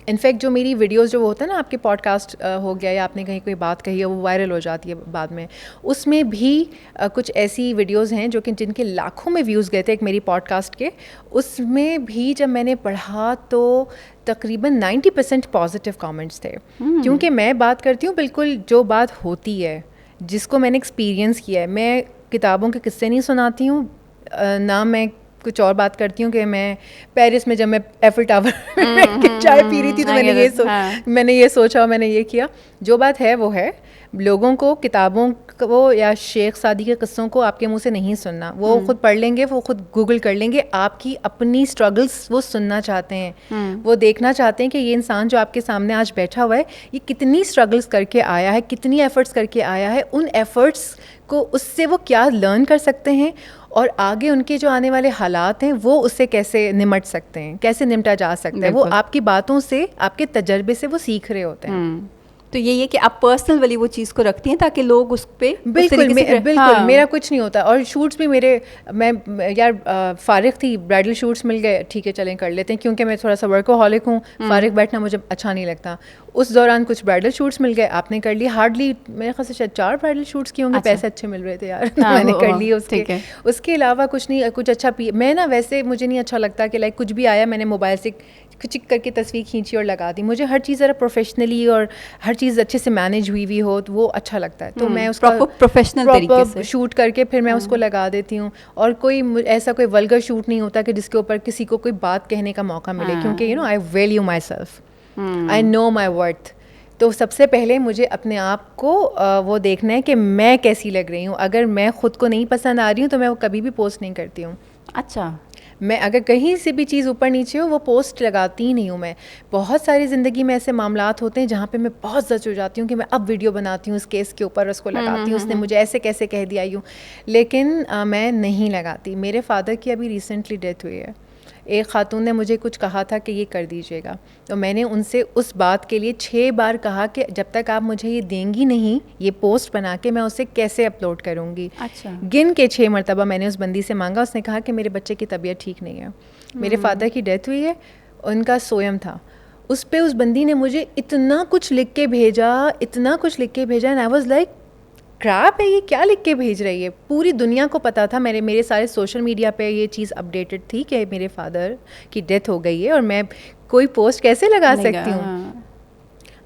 इनफैक्ट जो मेरी वीडियोस जो होता है ना, आपके पॉडकास्ट हो गया या आपने कहीं कोई बात कही है वो वायरल हो जाती है बाद में, उसमें भी कुछ ऐसी वीडियोस हैं जो कि जिनके लाखों में व्यूज़ गए थे एक मेरी पॉडकास्ट के, उसमें भी जब मैंने पढ़ा तो तकरीबन 90% पॉजिटिव कमेंट्स थे। क्योंकि मैं बात करती हूँ बिल्कुल जो बात होती है, जिसको मैंने एक्सपीरियंस किया है। मैं किताबों के किस्से नहीं सुनाती हूँ, ना मैं कुछ और बात करती हूँ कि मैं पेरिस में जब मैं एफिल टावर में बैठ के चाय पी रही थी तो मैंने ये सोचा, मैंने ये किया। जो बात है वो है, लोगों को किताबों को या शेख सादी के किस्सों को आपके मुंह से नहीं सुनना। वो खुद पढ़ लेंगे, वो खुद गूगल कर लेंगे, आपकी अपनी स्ट्रगल्स वो सुनना चाहते हैं। वो देखना चाहते हैं कि ये इंसान जो आपके सामने आज बैठा हुआ है ये कितनी स्ट्रगल्स करके आया है, कितनी एफर्ट्स करके आया है, उन एफर्ट्स को उससे वो क्या लर्न कर सकते हैं और आगे उनके जो आने वाले हालात हैं वो उससे कैसे निमट सकते हैं, कैसे निमटा जा सकता है। वो आपकी बातों से, आपके तजर्बे से वो सीख रहे होते हैं।
तो यही है कि आप पर्सनल वाली वो चीज़ को रखती हैं ताकि लोग उस पर
बिल्कुल मेरा कुछ नहीं होता। और शूट्स भी मेरे, मैं यार फारिग थी, ब्राइडल शूट्स मिल गए, ठीक है चलें कर लेते हैं, क्योंकि मैं थोड़ा सा वर्कोहॉलिक हूँ, फारिग बैठना मुझे अच्छा नहीं लगता। उस दौरान कुछ ब्राइडल शूट्स मिल गए, आपने कर लिए, हार्डली मेरे ख्याल से शायद 4 ब्राइडल शूट्स किए होंगे। पैसे अच्छे मिल रहे थे यार, मैंने कर लिए। उसके अलावा कुछ नहीं, कुछ अच्छा मैं ना वैसे मुझे नहीं अच्छा लगता कि लाइक कुछ भी आया मैंने मोबाइल से खिचिक करके तस्वीर खींची और लगा दी। मुझे हर चीज़ ज़रा प्रोफेशनली और हर चीज़ अच्छे से मैनेज हुई हो तो वो अच्छा लगता है। तो मैं उसका
प्रोफेशनल तरीके से
शूट करके फिर मैं उसको लगा देती हूँ। और कोई ऐसा कोई वल्गर शूट नहीं होता कि जिसके ऊपर किसी को कोई बात कहने का मौका मिले, क्योंकि I value myself, I know my worth. तो सबसे पहले मुझे अपने आप को वो देखना है कि मैं कैसी लग रही हूँ। अगर मैं खुद को नहीं पसंद आ रही हूँ तो मैं वो कभी भी पोस्ट नहीं करती हूँ।
अच्छा,
मैं अगर कहीं से भी चीज़ ऊपर नीचे हो वो पोस्ट लगाती ही नहीं हूँ। मैं बहुत सारी ज़िंदगी में ऐसे मामलात होते हैं जहाँ पे मैं बहुत जज हो जाती हूँ कि मैं अब वीडियो बनाती हूँ इस केस के ऊपर, उसको लगाती हूँ, उसने मुझे ऐसे कैसे कह दिया यूँ, लेकिन मैं नहीं लगाती। मेरे फादर की अभी रिसेंटली डेथ हुई है। एक खातून ने मुझे कुछ कहा था कि ये कर दीजिएगा, तो मैंने उनसे उस बात के लिए 6 बार कहा कि जब तक आप मुझे ये देंगी नहीं, ये पोस्ट बना के, मैं उसे कैसे अपलोड करूँगी।
अच्छा।
गिन के 6 मरतबा मैंने उस बंदी से मांगा। उसने कहा कि मेरे बच्चे की तबीयत ठीक नहीं है, मेरे फादर की डेथ हुई है, उनका सोयम था। उस पे उस बंदी ने मुझे इतना कुछ लिख के भेजा, इतना कुछ लिख के भेजा, and I was like crap है, ये क्या लिख के भेज रही है। पूरी दुनिया को पता था, मेरे सारे सोशल मीडिया पे ये चीज़ अपडेटेड थी कि मेरे फादर की डेथ हो गई है, और मैं कोई पोस्ट कैसे लगा सकती हूँ।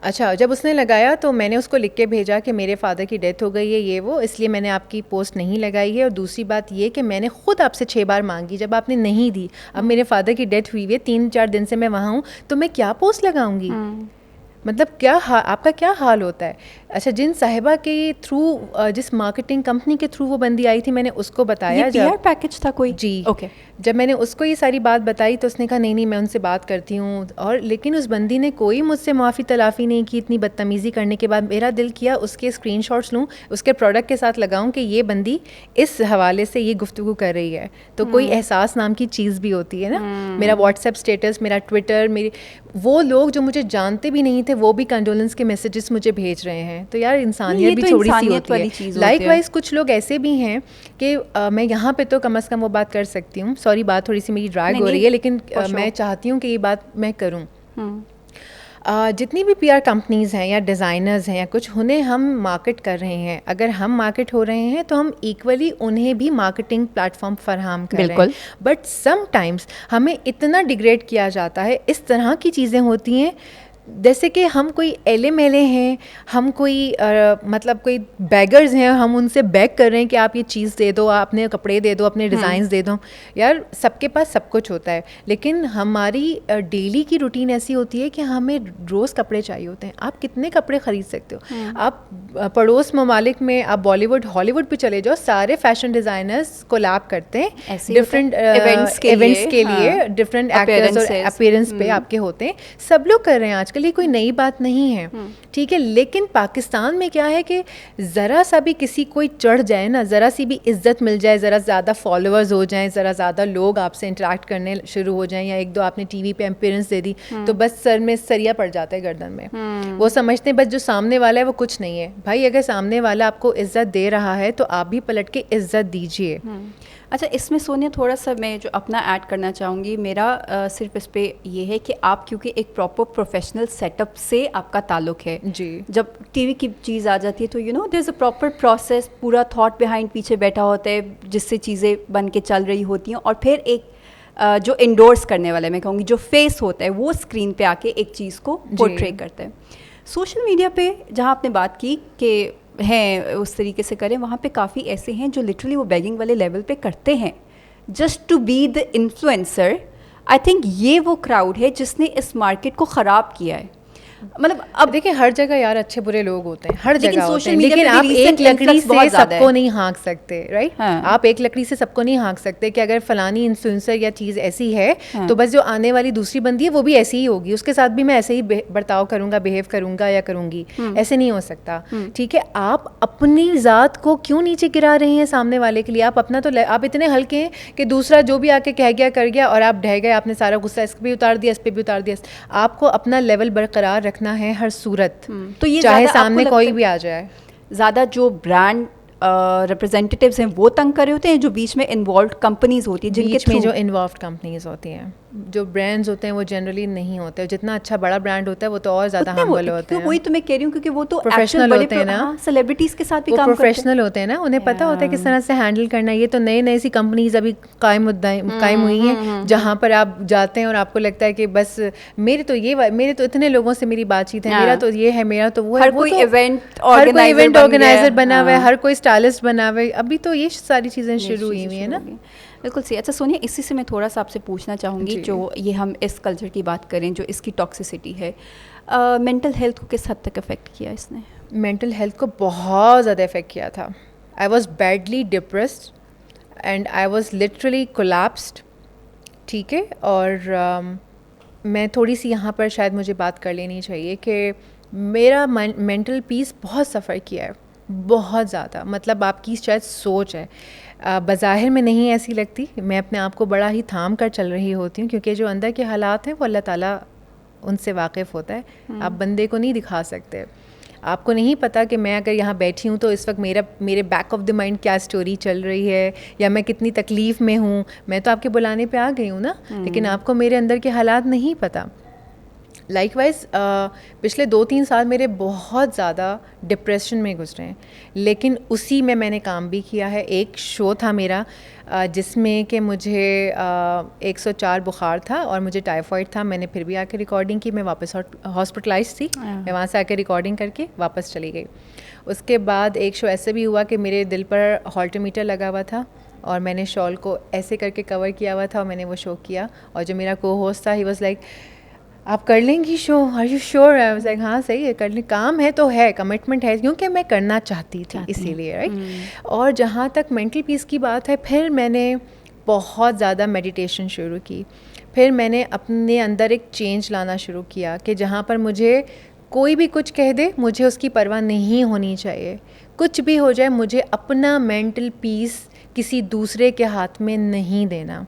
अच्छा, जब उसने लगाया तो मैंने उसको लिख के भेजा कि मेरे फादर की डेथ हो गई है, ये वो, इसलिए मैंने आपकी पोस्ट नहीं लगाई है। और दूसरी बात ये कि मैंने ख़ुद आपसे 6 बार मांगी, जब आपने नहीं दी। अब मेरे फादर की डेथ हुई है, 3-4 दिन से मैं वहाँ हूँ, तो मैं क्या पोस्ट लगाऊंगी। मतलब क्या आपका क्या हाल होता है। अच्छा, जिन साहिबा के थ्रू, जिस मार्केटिंग कंपनी के थ्रू वो बंदी आई थी, मैंने उसको बताया,
ये PR पैकेज था कोई?
जी,
ओके।
जब मैंने उसको ये सारी बात बताई तो उसने कहा नहीं मैं उनसे बात करती हूँ। और लेकिन उस बंदी ने कोई मुझसे माफ़ी तलाफ़ी नहीं की। इतनी बदतमीज़ी करने के बाद मेरा दिल किया उसके स्क्रीनशॉट्स लूँ, उसके प्रोडक्ट के साथ लगाऊँ कि ये बंदी इस हवाले से ये गुफ्तगू कर रही है। तो कोई एहसास नाम की चीज़ भी होती है ना। मेरा व्हाट्सएप स्टेटस, मेरा ट्विटर, वो लोग जो मुझे जानते भी नहीं थे वो भी कंडोलेंस के मैसेजेस मुझे भेज रहे हैं। तो यार इंसानियत भी थोड़ी सी होती है। लाइकवाइज कुछ लोग ऐसे भी हैं कि मैं यहाँ पे तो कम से कम वो बात कर सकती हूँ। सॉरी, बात थोड़ी सी मेरी ड्रैग हो रही है, लेकिन मैं चाहती हूँ कि ये बात मैं करूँ। जितनी भी PR कंपनीज़ हैं या डिज़ाइनर्स हैं या कुछ, उन्हें हम मार्केट कर रहे हैं। अगर हम मार्केट हो रहे हैं तो हम इक्वली उन्हें भी मार्केटिंग प्लेटफॉर्म फराहम कर रहे हैं। बट समटाइम्स हमें इतना डिग्रेड किया जाता है, इस तरह की चीज़ें होती हैं जैसे कि हम कोई एले मेले हैं, हम कोई मतलब कोई बैगर्स हैं, हम उनसे बैग कर रहे हैं कि आप ये चीज़ दे दो, आप अपने कपड़े दे दो, अपने डिज़ाइंस दे दो। यार सबके पास सब कुछ होता है, लेकिन हमारी डेली की रूटीन ऐसी होती है कि हमें रोज़ कपड़े चाहिए होते हैं। आप कितने कपड़े ख़रीद सकते हो। आप पड़ोस ममालिक में, आप बॉलीवुड हॉलीवुड पे चले जाओ, सारे फैशन डिज़ाइनर्स कोलैब करते हैं डिफरेंट इवेंट्स के लिए, डिफरेंट एक्टर्स और अपीयरेंस पे आपके होते हैं। सब लोग कर रहे हैं आजकल, ये कोई नई बात नहीं है, ठीक है। लेकिन पाकिस्तान में क्या है कि ज़रा सा भी किसी कोई चढ़ जाए ना, ज़रा सी भी इज्जत मिल जाए, ज़रा ज़्यादा फॉलोअर्स हो जाएं, ज़रा ज़्यादा लोग आपसे इंटरेक्ट करने शुरू हो जाएं, या 1-2 आपने TV पे अपीयरेंस दे दी, तो बस सर में सरिया पड़ जाता है गर्दन में। वो समझते हैं बस जो सामने वाला है वो कुछ नहीं है। भाई अगर सामने वाला आपको इज्जत दे रहा है तो आप भी पलट के इज्जत दीजिए।
अच्छा, इसमें सोनिया थोड़ा सा मैं जो अपना ऐड करना चाहूँगी, मेरा सिर्फ इस पे ये है कि आप क्योंकि एक प्रॉपर प्रोफेशनल सेटअप से आपका ताल्लुक है जी। जब TV की चीज़ आ जाती है तो there is a proper process, पूरा थॉट बिहाइंड पीछे बैठा होता है जिससे चीज़ें बन के चल रही होती हैं, और फिर एक जो इंडोर्स करने वाला है, मैं कहूँगी जो फेस होता है, वो स्क्रीन पे आके एक चीज़ को पोर्ट्रे करता है। सोशल मीडिया पे जहाँ आपने बात की कि हैं उस तरीके से करें, वहाँ पे काफ़ी ऐसे हैं जो लिटरली वो बैगिंग वाले लेवल पे करते हैं, just to be the influencer, I think ये वो क्राउड है जिसने इस मार्केट को ख़राब किया है। मतलब
अब देखिए हर जगह यार अच्छे बुरे लोग होते हैं, हर जगह होते हैं,
मीडिया
लेकिन
पे
आप
भी
एक
recent
लकड़ी
influx बहुत
से
ज़्यादा
सबको
है।
नहीं हाँक सकते, राइट?
हाँ।
आप एक लकड़ी से सबको नहीं हाँक सकते कि अगर फलानी इन्फ्लुएंसर या चीज़ ऐसी है
हाँ।
तो बस जो आने वाली दूसरी बंदी है वो भी ऐसी ही होगी, उसके साथ भी मैं ऐसे ही बर्ताव करूंगा, बिहेव करूंगा या करूंगी, ऐसे नहीं हो सकता। ठीक है, आप अपनी ज़ात को क्यों नीचे गिरा रहे हैं सामने वाले के लिए? आप अपना तो आप इतने हल्के हैं कि दूसरा जो भी आके कह गया कर गया और आप ढह गए, आपने सारा गुस्सा इस पर भी उतार दिया, इस पर भी उतार दिया। आपको अपना लेवल बरकरार रखना है हर सूरत,
तो ये
चाहे
ज़्यादा
सामने
आपको
कोई
लगता
भी आ जाए।
ज़्यादा जो ब्रांड रिप्रेजेंटेटिव्स हैं वो तंग कर रहे होते हैं, जो बीच में इन्वॉल्व कंपनीज होती है जिनके
बीच में
थ्रू
जो इन्वॉल्व कंपनीज होती हैं, जो ब्रांड्स होते हैं वो जनरली नहीं होते। जितना अच्छा बड़ा ब्रांड होता है वो तो और ज़्यादा हम्बल होते हैं।
वही तो मैं कह रही हूँ, क्योंकि वो तो
प्रोफेशनल
actual
होते हैं ना,
सेलिब्रिटीज के साथ भी
वो
काम करते हैं।
प्रोफेशनल होते हैं ना, उन्हें पता होता है किस तरह से हैंडल करना है। ये तो नई नई सी कंपनीज अभी कायम हुई हैं जहाँ पर आप जाते हैं और आपको लगता है कि बस मेरे तो इतने लोगों से मेरी बातचीत है, मेरा तो ये है, मेरा तो वो है।
हर
वो
कोई
तो
इवेंट
ऑर्गेनाइजर बना हुआ है, हर कोई स्टाइलिस्ट बना हुआ है। अभी तो ये सारी चीज़ें शुरू हुई हुई है ना।
बिल्कुल सही। अच्छा सोनिया, इसी से मैं थोड़ा सा आपसे पूछना चाहूँगी, जो ये हम इस कल्चर की बात करें जो इसकी टॉक्सिसिटी है, मेंटल हेल्थ को किस हद तक अफेक्ट किया इसने?
मेंटल हेल्थ को बहुत ज़्यादा इफेक्ट किया था। I was badly depressed and I was literally collapsed. ठीक है, और मैं थोड़ी सी यहाँ पर शायद मुझे बात कर लेनी चाहिए कि मेरा मेंटल पीस बहुत सफ़र किया है, बहुत ज़्यादा। मतलब आपकी शायद सोच है, बज़ाहिर में नहीं ऐसी लगती, मैं अपने आप को बड़ा ही थाम कर चल रही होती हूँ, क्योंकि जो अंदर के हालात हैं वो अल्लाह ताला उनसे वाकिफ़ होता है। आप बंदे को नहीं दिखा सकते। आपको नहीं पता कि मैं अगर यहाँ बैठी हूँ तो इस वक्त मेरे बैक ऑफ द माइंड क्या स्टोरी चल रही है, या मैं कितनी तकलीफ़ में हूँ। मैं तो आपके बुलाने पे आ गई हूँ ना, लेकिन आपको मेरे अंदर के हालात नहीं पता। लाइकवाइज पिछले 2-3 साल मेरे बहुत ज़्यादा डिप्रेशन में गुजरे हैं, लेकिन उसी में मैंने काम भी किया है। एक शो था मेरा जिसमें कि मुझे 104 बुखार था और मुझे टाइफाइड था। मैंने फिर भी आके रिकॉर्डिंग की, मैं वापस हॉस्पिटलाइज थी, मैं वहाँ से आके रिकॉर्डिंग करके वापस चली गई। उसके बाद एक शो ऐसे भी हुआ कि मेरे दिल पर हॉल्टोमीटर लगा हुआ था और मैंने शॉल को ऐसे करके कवर किया हुआ था और मैंने वो शो किया। और जो मेरा को होस्ट था, ही वाज लाइक, आप कर लेंगी show, are you sure? I was like, हाँ सही है, कर ले, काम है तो है, कमिटमेंट है, क्योंकि मैं करना चाहती थी इसीलिए, राइट। और जहाँ तक मेंटल पीस की बात है, फिर मैंने बहुत ज़्यादा मेडिटेशन शुरू की। फिर मैंने अपने अंदर एक चेंज लाना शुरू किया कि जहाँ पर मुझे कोई भी कुछ कह दे, मुझे उसकी परवाह नहीं होनी चाहिए। कुछ भी हो जाए, मुझे अपना मेंटल पीस किसी दूसरे के हाथ में नहीं देना।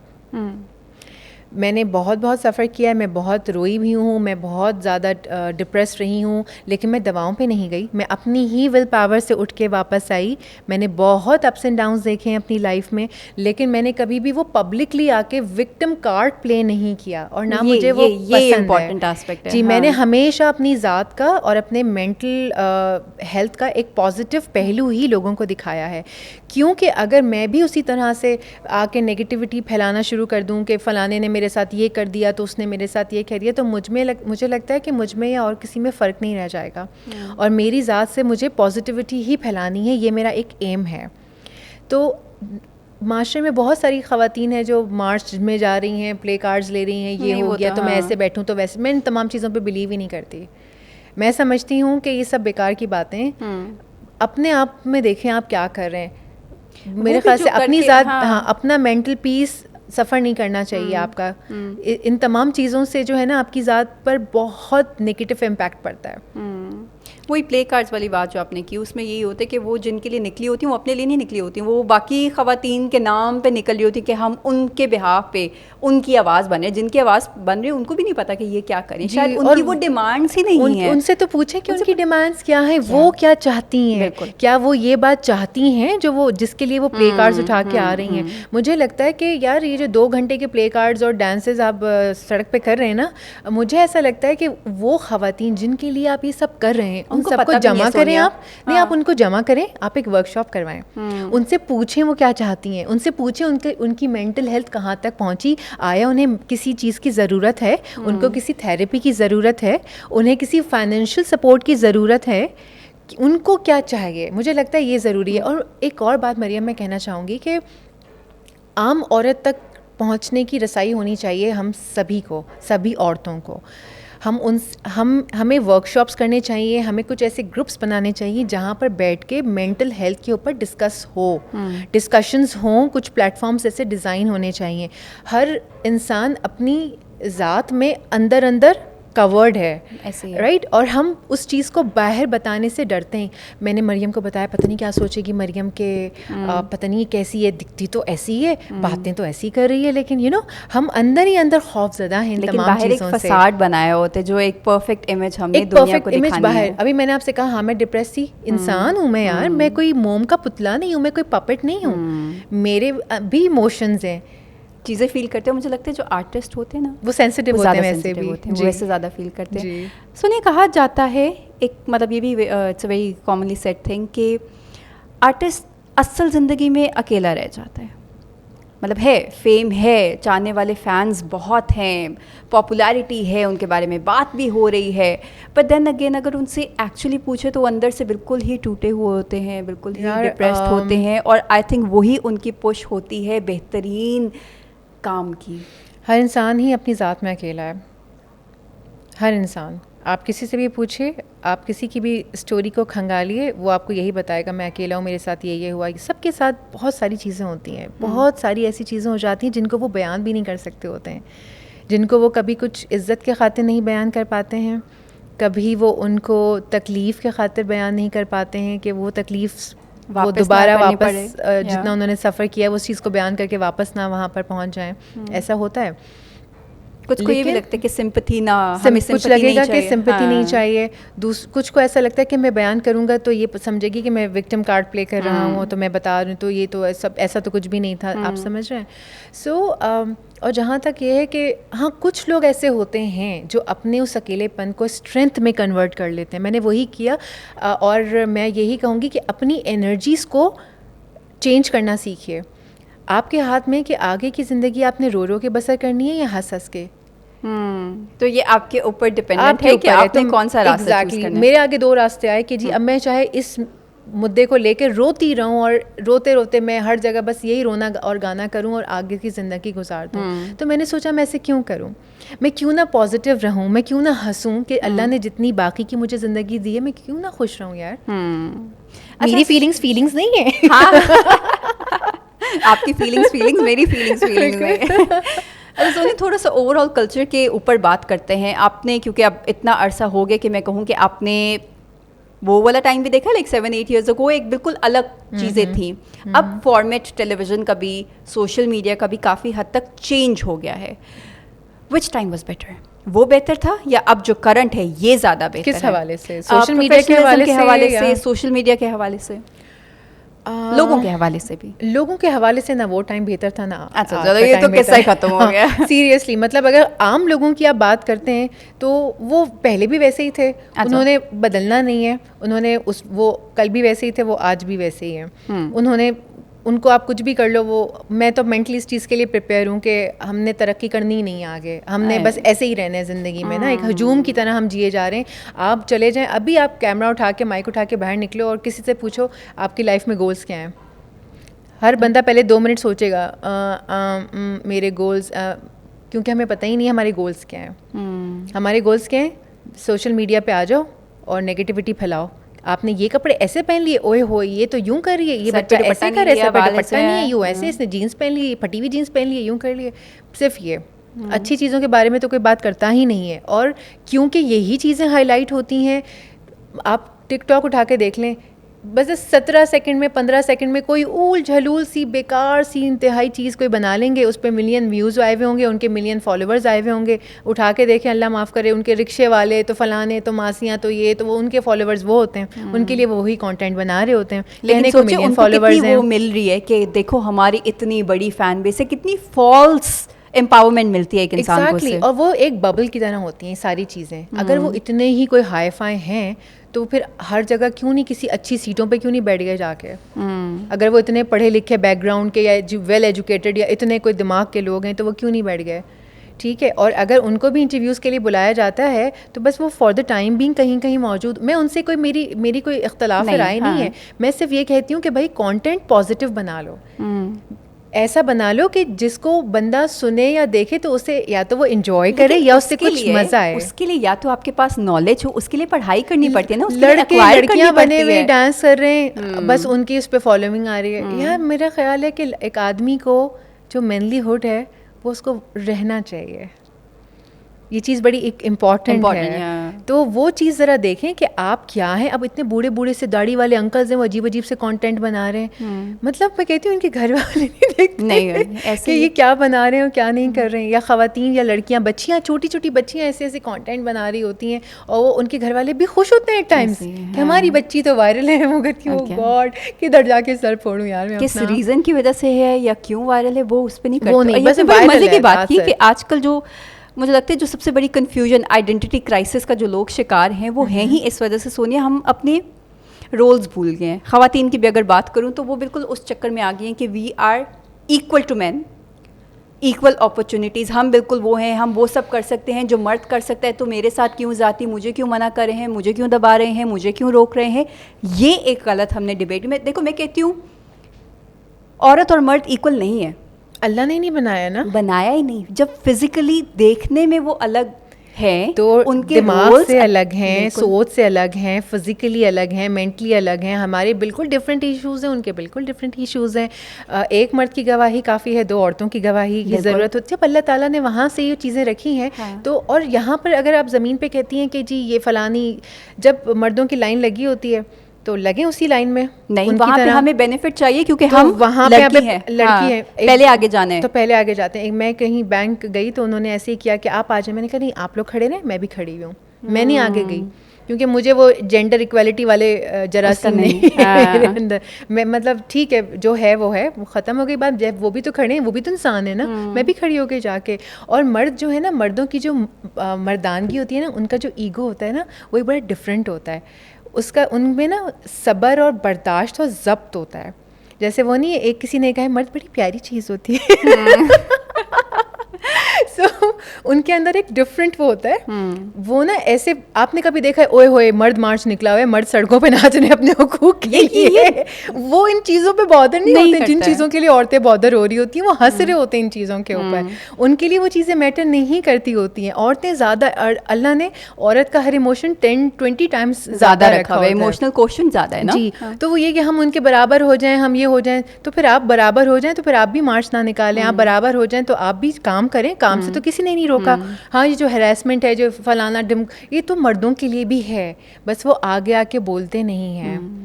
मैंने बहुत सफ़र किया है, मैं बहुत रोई भी हूँ, मैं बहुत ज़्यादा डिप्रेस रही हूँ, लेकिन मैं दवाओं पे नहीं गई। मैं अपनी ही विल पावर से उठ के वापस आई। मैंने बहुत अप्स एंड डाउन्स देखे हैं अपनी लाइफ में, लेकिन मैंने कभी भी वो पब्लिकली आके विक्टिम कार्ड प्ले नहीं किया, और ना मुझे वो पसंद
इम्पॉर्टेंट एस्पेक्ट है।
जी, मैंने हमेशा अपनी ज़ात का और अपने मेंटल हेल्थ का एक पॉजिटिव पहलू ही लोगों को दिखाया है। क्योंकि अगर मैं भी उसी तरह से आके नेगेटिविटी फैलाना शुरू कर दूं कि फ़लाने ने मेरे साथ ये कर दिया तो उसने मेरे साथ ये कह दिया, तो मुझे लगता है कि मुझ में या और किसी में फ़र्क नहीं रह जाएगा। और मेरी ज़ात से मुझे पॉजिटिविटी ही फैलानी है, ये मेरा एक एम है। तो माशरे में बहुत सारी ख़वातीन हैं जो मार्च में जा रही हैं, प्ले कार्ड्स ले रही हैं, ये हो गया तो मैं ऐसे बैठूं तो वैसे। मैं इन तमाम चीज़ों पे बिलीव ही नहीं करती। मैं समझती हूँ कि ये सब बेकार की बातें। अपने आप में देखें आप क्या कर रहे हैं। मेरे ख्याल से अपनी ज़ात, हाँ, अपना मेंटल पीस सफ़र नहीं करना चाहिए आपका। इन तमाम चीज़ों से जो है ना, आपकी ज़ात पर बहुत नेगेटिव इम्पैक्ट पड़ता है।
वही प्ले कार्ड्स वाली बात जो आपने की, उसमें यही होता है कि वो जिनके लिए निकली होती हैं वो अपने लिए नहीं निकली होती हैं, वो बाकी ख़वातीन के नाम पे निकल रही होती कि हम उनके बिहाफ पे उनकी आवाज़ बने। जिनकी आवाज़ बन रही है उनको भी नहीं पता कि ये क्या करें, शायद उनकी वो डिमांड्स ही नहीं है।
उनसे तो पूछें कि उनकी डिमांड्स क्या हैं, वो क्या चाहती हैं, क्या वो ये बात चाहती हैं जो जिसके लिए वो प्ले कार्ड्स उठा के आ रही हैं। मुझे लगता है कि यार ये जो 2 घंटे के प्ले कार्ड्स और डांसेस आप सड़क पे कर रहे हैं ना, मुझे ऐसा लगता है कि वो ख़वातीन जिनके लिए आप ये सब कर रहे हैं, उन सबको जमा करें आप। नहीं, आप उनको जमा करें, आप एक वर्कशॉप करवाएं, उनसे पूछें वो क्या चाहती हैं, उनसे पूछें उनकी मेंटल हेल्थ कहाँ तक पहुँची, आया उन्हें किसी चीज़ की ज़रूरत है, उनको किसी थेरेपी की ज़रूरत है, उन्हें किसी फाइनेंशियल सपोर्ट की ज़रूरत है, उनको क्या चाहिए। मुझे लगता है ये ज़रूरी है। और एक और बात मरियम मैं कहना चाहूँगी कि आम औरत तक पहुंचने की रसाई होनी चाहिए हम सभी को, सभी औरतों को। हमें वर्कशॉप्स करने चाहिए, हमें कुछ ऐसे ग्रुप्स बनाने चाहिए जहाँ पर बैठ के मेंटल हेल्थ के ऊपर डिस्कस हो, डिस्कशंस हों, कुछ प्लेटफॉर्म्स ऐसे डिज़ाइन होने चाहिए। हर इंसान अपनी ज़ात में अंदर अंदर कवर्ड है, राइट? और हम उस चीज़ को बाहर बताने से डरते हैं। मैंने मरियम को बताया, पता नहीं क्या सोचेगी मरियम के, पता नहीं कैसी है, दिखती तो ऐसी है, बातें तो ऐसी कर रही है, लेकिन हम अंदर ही अंदर खौफजदा हैं इन तमाम चीज़ों से।
बाहर एक फसाड बनाए होते जो एक परफेक्ट इमेज हमने दुनिया को दिखानी है।
बाहर अभी मैंने आपसे कहा, हाँ मैं डिप्रेस सी इंसान हूँ मैं यार, मैं कोई मोम का पुतला नहीं हूँ, मैं कोई पपेट नहीं हूँ, मेरे भी इमोशंस हैं,
चीज़ें फील करते हैं। मुझे लगता है जो आर्टिस्ट होते हैं ना
वो सेंसिटिव होते हैं, वैसे भी
वो वैसे ज़्यादा फील करते हैं। सुनिए, कहा जाता है एक, मतलब ये भी it's a very commonly said thing कि आर्टिस्ट असल ज़िंदगी में अकेला रह जाता है। मतलब है, फेम है, चाहने वाले फैंस बहुत हैं, पॉपुलैरिटी है, उनके बारे में बात भी हो रही है, बट देन अगेन अगर उनसे एक्चुअली पूछे तो अंदर से बिल्कुल ही टूटे हुए होते हैं, बिल्कुल ही डिप्रेस्ड होते हैं। और आई थिंक वही उनकी पुश होती है बेहतरीन काम की।
हर इंसान ही अपनी ज़ात में अकेला है, हर इंसान। आप किसी से भी पूछिए, आप किसी की भी स्टोरी को खंगालिए, वो आपको यही बताएगा मैं अकेला हूँ, मेरे साथ ये हुआ। सबके साथ बहुत सारी चीज़ें होती हैं, बहुत सारी ऐसी चीज़ें हो जाती हैं जिनको वो बयान भी नहीं कर सकते होते हैं, जिनको वो कभी कुछ इज़्ज़त के खातिर नहीं बयान कर पाते हैं, कभी वो उनको तकलीफ़ के खातिर बयान नहीं कर पाते हैं कि वो तकलीफ़ वो दोबारा वापस जितना उन्होंने सफ़र किया उस चीज़ को बयान करके वापस ना वहाँ पर पहुँच जाएं। ऐसा होता है।
कुछ को ये भी लगता है कि सिंपैथी ना,
हमें कुछ लगेगा कि सिंपैथी नहीं चाहिए, कुछ को ऐसा लगता है कि मैं बयान करूंगा तो ये समझेगी कि मैं विक्टिम कार्ड प्ले कर रहा हूँ, तो मैं बता रही हूँ तो ये तो सब ऐसा तो कुछ भी नहीं था। आप समझ रहे हैं? सो और जहाँ तक ये है कि हाँ, कुछ लोग ऐसे होते हैं जो अपने उस अकेलेपन को स्ट्रेंथ में कन्वर्ट कर लेते हैं। मैंने वही किया, और मैं यही कहूँगी कि अपनी एनर्जीज़ को चेंज करना सीखिए। आपके हाथ में कि आगे की ज़िंदगी आपने रो रो के बसर करनी है या हंस हंस के।
तो ये आपके ऊपर डिपेंडेंट है कि आपने कौन सा रास्ता चूज़ करना है।
मेरे आगे दो रास्ते आए कि जी अब मैं चाहे इस मुद्दे को लेकर रोती रहूं और रोते रोते मैं हर जगह बस यही रोना और गाना करूं और आगे की ज़िंदगी गुजार दूं। तो मैंने सोचा मैं ऐसे क्यों करूं, मैं क्यों ना पॉजिटिव रहूं, मैं क्यों ना हंसूं कि अल्लाह ने जितनी बाकी की मुझे ज़िंदगी दी है मैं क्यों ना खुश रहूं यार। मेरी फीलिंग्स नहीं है।
आपकी फीलिंग्स मेरी फीलिंग्स में। सोनी, थोड़ा सा ओवरऑल कल्चर के ऊपर बात करते हैं। आपने, क्योंकि अब इतना अरसा हो गया कि मैं कहूँ कि आपने वो वाला टाइम भी देखा, लाइक 7-8 ईयर्स अगो एक बिल्कुल अलग चीज़ें थी। अब फॉर्मेट टेलीविज़न का भी, सोशल मीडिया का भी काफ़ी हद तक चेंज हो गया है। Which time was better? वो बेहतर था या अब जो करंट है ये ज़्यादा बेहतर?
किस हवाले से? सोशल मीडिया के हवाले से,
सोशल मीडिया के हवाले से, लोगों के हवाले से भी? लोगों
के हवाले से ना वो टाइम बेहतर था ना।
अच्छा, चलो ये तो किस्सा ही खत्म हो गया।
सीरियसली, मतलब अगर आम लोगों की आप बात करते हैं तो वो पहले भी वैसे ही थे। उन्होंने बदलना नहीं है, उन्होंने वो कल भी वैसे ही थे, वो आज भी वैसे ही हैं। उनको आप कुछ भी कर लो, वो मैं तो मेंटली इस चीज़ के लिए प्रिपेयर हूँ कि हमने तरक्की करनी ही नहीं है आगे, हमने बस ऐसे ही रहना है ज़िंदगी में ना, एक हजूम की तरह हम जिए जा रहे हैं। आप चले जाएं, अभी आप कैमरा उठा के, माइक उठा के बाहर निकलो और किसी से पूछो आपकी लाइफ में गोल्स क्या हैं। हर बंदा पहले 2 मिनट सोचेगा मेरे गोल्स, क्योंकि हमें पता ही नहीं है हमारे गोल्स क्या हैं। हमारे गोल्स क्या हैं? सोशल मीडिया पे आ जाओ और नेगेटिविटी फैलाओ। आपने ये कपड़े ऐसे पहन लिए, ओए हो ये तो यूं कर रही है, ये बच्चा ऐसे कर रहा है, दुपट्टा नहीं है, यूं ऐसे, इसने जीन्स पहन ली, फटी हुई जीन्स पहन ली, यूं कर लिए। सिर्फ ये अच्छी चीज़ों के बारे में तो कोई बात करता ही नहीं है। और क्योंकि यही चीज़ें हाईलाइट होती हैं, आप टिकटॉक उठा के देख लें, बस 17 सेकंड में, 15 सेकंड में कोई ऊल झलूल सी बेकार सी इंतहाई चीज़ कोई बना लेंगे, उस पर मिलियन व्यूज़ आए हुए होंगे, उनके मिलियन फॉलोवर्स आए हुए होंगे। उठा के देखें, अल्लाह माफ़ करे, उनके रिक्शे वाले तो फलाने तो मासियाँ तो ये तो वो, उनके फॉलोवर्स वो होते हैं, उनके लिए वो वही कंटेंट बना रहे होते हैं।
लेकिन को मिलियन फॉलोवर्स हैं, वो मिल रही है कि देखो हमारी इतनी बड़ी फैन बेस है, कितनी फॉल्स एम्पावरमेंट मिलती है एक इंसान को से।
और वो एक बबल की तरह होती हैं सारी चीज़ें। अगर वो इतने ही कोई हाई फाई हैं तो फिर हर जगह क्यों नहीं, किसी अच्छी सीटों पे क्यों नहीं बैठ गए जाके? अगर वो इतने पढ़े लिखे बैकग्राउंड के या वेल एजुकेटेड या इतने कोई दिमाग के लोग हैं तो वो क्यों नहीं बैठ गए? ठीक है। और अगर उनको भी इंटरव्यूज़ के लिए बुलाया जाता है तो बस वो फॉर द टाइम बीइंग कहीं कहीं मौजूद। मैं उनसे कोई मेरी कोई इख्तलाफ राय नहीं है, मैं सिर्फ ये कहती हूँ कि भाई कंटेंट पॉजिटिव बना लो। ऐसा बना लो कि जिसको बंदा सुने या देखे तो उसे या तो वो एंजॉय करे या उससे कुछ मजा आए।
उसके लिए या तो आपके पास नॉलेज हो, उसके लिए पढ़ाई करनी पड़ती है ना,
लड़के लड़कियां बने हुए डांस कर रहे हैं, बस उनकी उस पर फॉलोइंग आ रही है। यार मेरा ख्याल है कि एक आदमी को जो मैनलीहुड है वो उसको रहना चाहिए, ये चीज़ बड़ी एक इम्पॉर्टेंट है। तो वो चीज़ ज़रा देखें कि आप क्या हैं। अब इतने बूढ़े बूढ़े से दाढ़ी वाले अंकल्स हैं, वो अजीब अजीब से कंटेंट बना रहे हैं। मतलब मैं कहती हूँ इनके घर वाले नहीं देखते नहीं कि ये क्या बना रहे हैं और क्या नहीं कर रहे हैं। या ख़वातीन या लड़कियाँ, बच्चियाँ, छोटी छोटी बच्चियाँ ऐसे ऐसे कंटेंट बना रही होती हैं और वो उनके घर वाले भी खुश होते हैं एक टाइम से कि हमारी बच्ची तो वायरल है। वो कहती हूँ गॉड किधर जाके सर फोड़ूँ यार मैं,
किस रीज़न की वजह से है या क्यों वायरल है वो उस पर नहीं करते।
वो नहीं, बस
मज़े की बात की कि आजकल जो मुझे लगता है जो सबसे बड़ी कन्फ्यूजन, आइडेंटिटी क्राइसिस का जो लोग शिकार हैं वो हैं ही इस वजह से। सोनिया, हम अपने रोल्स भूल गए हैं। ख़वातीन की भी अगर बात करूं तो वो बिल्कुल उस चक्कर में आ गई हैं कि we are equal to man, equal opportunities, हम बिल्कुल वो हैं, हम वो सब कर सकते हैं जो मर्द कर सकता है, तो मेरे साथ क्यों ज़ाती, मुझे क्यों मना कर रहे हैं, मुझे क्यों दबा रहे हैं, मुझे क्यों रोक रहे हैं। ये एक गलत हमने डिबेट में, देखो मैं कहती हूँ औरत और मर्द इक्वल नहीं है,
अल्लाह ने नहीं बनाया ना,
बनाया ही नहीं। जब फिजिकली देखने में वो अलग है
तो उनके दिमाग से अलग हैं, सोच से अलग हैं, फिजिकली अलग हैं, मेंटली अलग हैं। हमारे बिल्कुल डिफरेंट इश्यूज़ हैं, उनके बिल्कुल डिफरेंट इश्यूज़ हैं। एक मर्द की गवाही काफ़ी है, दो औरतों की गवाही की ज़रूरत होती है। जब अल्लाह ताला ने वहाँ से ये चीज़ें रखी हैं तो, और यहाँ पर अगर आप ज़मीन पे कहती हैं कि जी ये फ़लानी, जब मर्दों की लाइन लगी होती है तो लगे उसी लाइन में,
नहीं वहाँ पे हमें बेनिफिट चाहिए क्योंकि तो हम
वहाँ पे लड़की है,
पहले आगे जाना है
तो पहले आगे जाते हैं। मैं कहीं बैंक गई तो उन्होंने ऐसे ही किया कि आप आ जाए। मैंने कहा नहीं आप लोग खड़े रहे, मैं भी खड़ी हूँ, मैं नहीं आगे गई क्योंकि मुझे वो जेंडर इक्वालिटी वाले जरासीम नहीं मेरे अंदर। मैं मतलब ठीक है जो है वो है, वो ख़त्म हो गई बात। जब वो भी तो खड़े हैं, वो भी तो इंसान है ना, मैं भी खड़ी हो गई जाके। और मर्द जो है ना, मर्दों की जो मर्दानगी होती है ना, उनका जो ईगो होता है ना, वो बड़ा डिफरेंट होता है। उसका उनमें ना सब्र और बर्दाश्त और ज़ब्त होता है। जैसे वो नहीं, एक किसी ने कहा मर्द बड़ी प्यारी चीज़ होती है। उनके अंदर एक डिफरेंट वो होता है। वो ना ऐसे, आपने कभी देखा है ओए होए मर्द मार्च निकला हुआ है, मर्द सड़कों पे नाच रहे अपने हुकूक के लिए, वो इन चीज़ों पे बॉदर नहीं होते। जिन चीज़ों के लिए औरतें बॉदर हो रही होती हैं वो हंस रहे होते हैं इन चीज़ों के ऊपर, उनके लिए वो चीज़ें मैटर नहीं करती होती हैं। औरतें ज़्यादा, अल्लाह ने औरत का हर इमोशन 10-20 टाइम्स ज़्यादा रखा हुआ है,
इमोशनल क्वेश्चन ज़्यादा है ना
जी। तो वो ये कि हम उनके बराबर हो जाएं, हम ये हो जाएं, तो फिर आप बराबर हो जाएं तो फिर आप भी मार्च ना निकालें। आप बराबर हो जाएं तो आप भी काम करें, काम से तो किसी ने नहीं रोका। हाँ, ये जो हैरेसमेंट है, जो फलाना डिम, ये तो मर्दों के लिए भी है, बस वो आगे आके बोलते नहीं हैं।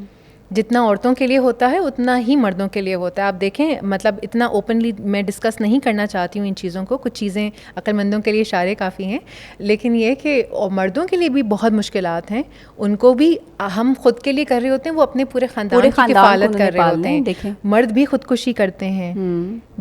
जितना औरतों के लिए होता है उतना ही मर्दों के लिए होता है। आप देखें, मतलब इतना ओपनली मैं डिस्कस नहीं करना चाहती हूँ इन चीज़ों को, कुछ चीज़ें अक्लमंदों के लिए इशारे काफ़ी हैं, लेकिन ये कि मर्दों के लिए भी बहुत मुश्किलात हैं। उनको भी हम खुद के लिए कर रहे होते हैं, वो अपने पूरे ख़ानदान की किफ़ालत कर रहे होते हैं। मर्द भी खुदकुशी करते हैं,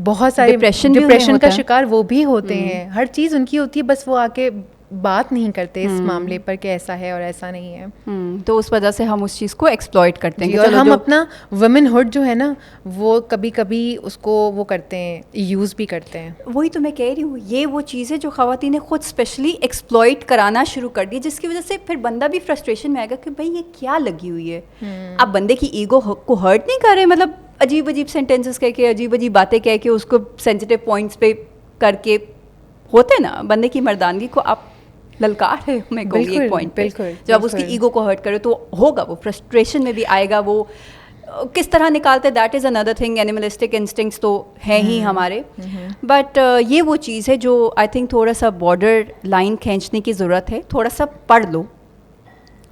बहुत सारे डिप्रेशन का शिकार वो भी होते हैं, हर चीज़ उनकी होती है, बस वो आके बात नहीं करते इस मामले पर कि ऐसा है और ऐसा नहीं है।
तो उस वजह से हम उस चीज़ को एक्सप्लॉइट करते हैं
और हम अपना वुमेनहुड जो है ना, वो कभी कभी उसको वो करते हैं, यूज़ भी करते हैं।
वही तो मैं कह रही हूँ, ये वो चीज़ें जो ख़वातीन ने खुद स्पेशली एक्सप्लॉइट कराना शुरू कर दी, जिसकी वजह से फिर बंदा भी फ्रस्ट्रेशन में आएगा कि भाई ये क्या लगी हुई है। आप बंदे की ईगो को हर्ट नहीं कर रहे, मतलब अजीब अजीब सेंटेंसेस कह के, अजीब अजीब बातें कह के, उसको सेंसिटिव पॉइंट्स पे करके होते ना, बंदे की मर्दानगी को आप ललकार है मैं कहूँगी एक पॉइंट पे। जब आप उसकी ईगो को हर्ट करो तो होगा, वो फ्रस्ट्रेशन में भी आएगा। वो किस तरह निकालते, that is another thing. Animalistic instincts तो हैं ही हमारे, बट ये वो चीज़ है जो आई थिंक थोड़ा सा बॉर्डर लाइन खींचने की ज़रूरत है। थोड़ा सा पढ़ लो,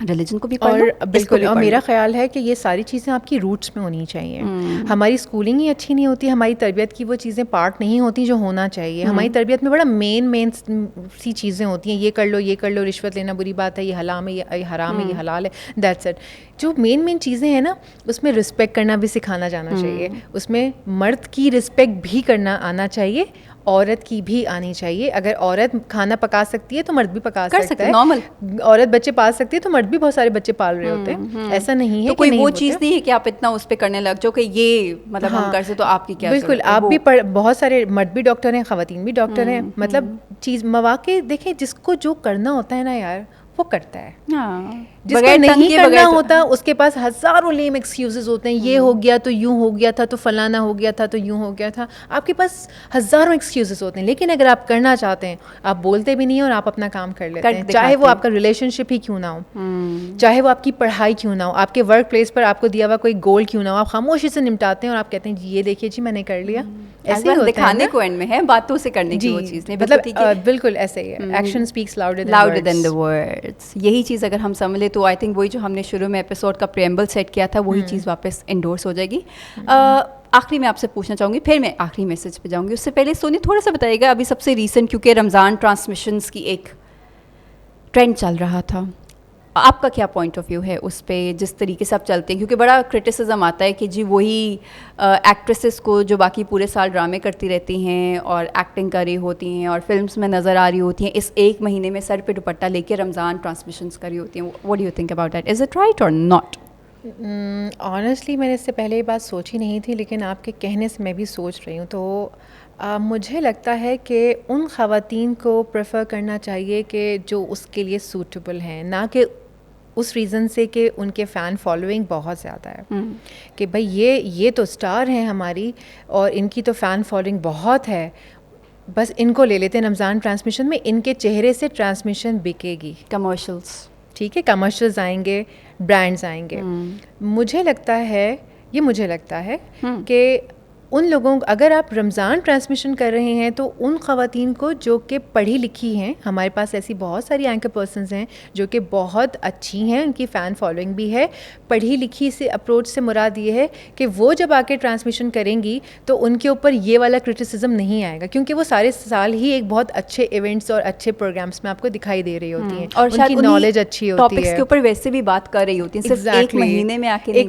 रिलीजन को भी पढ़ लो,
बिल्कुल। और मेरा ख्याल है कि ये सारी चीज़ें आपकी रूट्स में होनी चाहिए। हमारी स्कूलिंग ही अच्छी नहीं होती, हमारी तरबियत की वो चीज़ें पार्ट नहीं होती जो होना चाहिए। हमारी तरबियत में बड़ा मेन सी चीज़ें होती हैं, ये कर लो, रिश्वत लेना बुरी बात है, ये हलाम है, ये हराम है, ये हलाल है, दैट्स इट। जो मेन चीज़ें हैं ना, उसमें रिस्पेक्ट करना भी सिखाना जाना चाहिए, उसमें मर्द की रिस्पेक्ट भी करना आना चाहिए, औरत की भी आनी चाहिए। अगर औरत खाना पका सकती है तो मर्द भी पका सकता है,
नॉर्मल।
औरत बच्चे पाल सकती है तो मर्द भी बहुत सारे बच्चे पाल रहे होते हैं। ऐसा नहीं है
तो कोई वो चीज़ नहीं है कि आप इतना उस पे करने लग जाओ कि ये मतलब हम कर से तो आपकी क्या।
बिल्कुल, आप भी बहुत सारे मर्द भी डॉक्टर हैं, ख़वातीन भी डॉक्टर हैं, मतलब चीज़ मौके देखें, जिसको जो करना होता है ना यार वो करता है। जिसको
बगैर
नहीं
तंग किए,
करना
बगैर
होता उसके पास हज़ारों लेम एक्सक्यूजेस होते हैं, ये हो गया तो यूँ हो गया था, तो फलाना हो गया था, तो यूँ हो गया था। आपके पास हज़ारों एक्सक्यूजेस होते हैं, लेकिन अगर आप करना चाहते हैं, आप बोलते भी नहीं हैं और आप अपना काम कर लेते हैं, चाहे वो आपका रिलेशनशिप ही क्यों ना हो, चाहे वो आपकी पढ़ाई क्यों ना हो, आपके वर्क प्लेस पर आपको दिया हुआ कोई गोल क्यों ना हो, आप खामोशी से निपटाते हैं और आप कहते हैं जी ये देखिए जी मैंने कर लिया। ऐसे ही होता है
दिखाने
ना?
को एंड में है, बातों से करने की
जी,
वो चीज़ नहीं।
मतलब
ठीक है,
बिल्कुल ऐसे ही है, action speaks
louder than the words. यही चीज़ अगर हम समझ ले तो आई थिंक वही जो हमने शुरू में एपिसोड का प्रेम्बल सेट किया था वही चीज़ वापस इंडोर्स हो जाएगी। आखिरी में आपसे पूछना चाहूँगी, फिर मैं आखिरी मैसेज पे जाऊँगी, उससे पहले सोनी थोड़ा सा बताइएगा, अभी सबसे रीसेंट क्योंकि रमज़ान ट्रांसमिशंस की एक ट्रेंड चल रहा था, आपका क्या पॉइंट ऑफ व्यू है उस पर, जिस तरीके से आप चलते हैं? क्योंकि बड़ा क्रिटिसिज्म आता है कि जी वही एक्ट्रेसेस को जो बाकी पूरे साल ड्रामे करती रहती हैं और एक्टिंग कर रही होती हैं और फिल्म्स में नज़र आ रही होती हैं, इस एक महीने में सर पे दुपट्टा लेके रमज़ान ट्रांसमिशंस कर रही होती हैं। What do you think about that? Is it right और नॉट?
ऑनेस्टली मैंने इससे पहले ये बात सोची नहीं थी, लेकिन आपके कहने से मैं भी सोच रही हूँ। तो मुझे लगता है कि उन ख़वातीन को प्रेफर करना चाहिए कि जो उसके लिए सूटेबल हैं, ना कि उस रीज़न से कि उनके फ़ैन फॉलोइंग बहुत ज़्यादा है कि भाई ये तो स्टार हैं हमारी और इनकी तो फ़ैन फॉलोइंग बहुत है, बस इनको ले लेते हैं रमज़ान ट्रांसमिशन में, इनके चेहरे से ट्रांसमिशन बिकेगी,
कमर्शियल्स,
ठीक है, कमर्शियल्स आएंगे, ब्रांड्स आएंगे। मुझे लगता है कि उन लोगों, अगर आप रमज़ान ट्रांसमिशन कर रहे हैं तो उन ख़वातीन को जो कि पढ़ी लिखी हैं, हमारे पास ऐसी बहुत सारी एंकर पर्सन्स हैं जो कि बहुत अच्छी हैं, उनकी फ़ैन फॉलोइंग भी है, पढ़ी लिखी से अप्रोच से मुराद ये है कि वो जब आके ट्रांसमिशन करेंगी तो उनके ऊपर ये वाला क्रिटिसिज्म नहीं आएगा, क्योंकि वो सारे साल ही एक बहुत अच्छे इवेंट्स और अच्छे प्रोग्राम्स में आपको दिखाई दे रही होती हैं और उनकी नॉलेज अच्छी होती है,
टॉपिक्स के ऊपर वैसे भी बात कर रही होती हैं, सिर्फ एक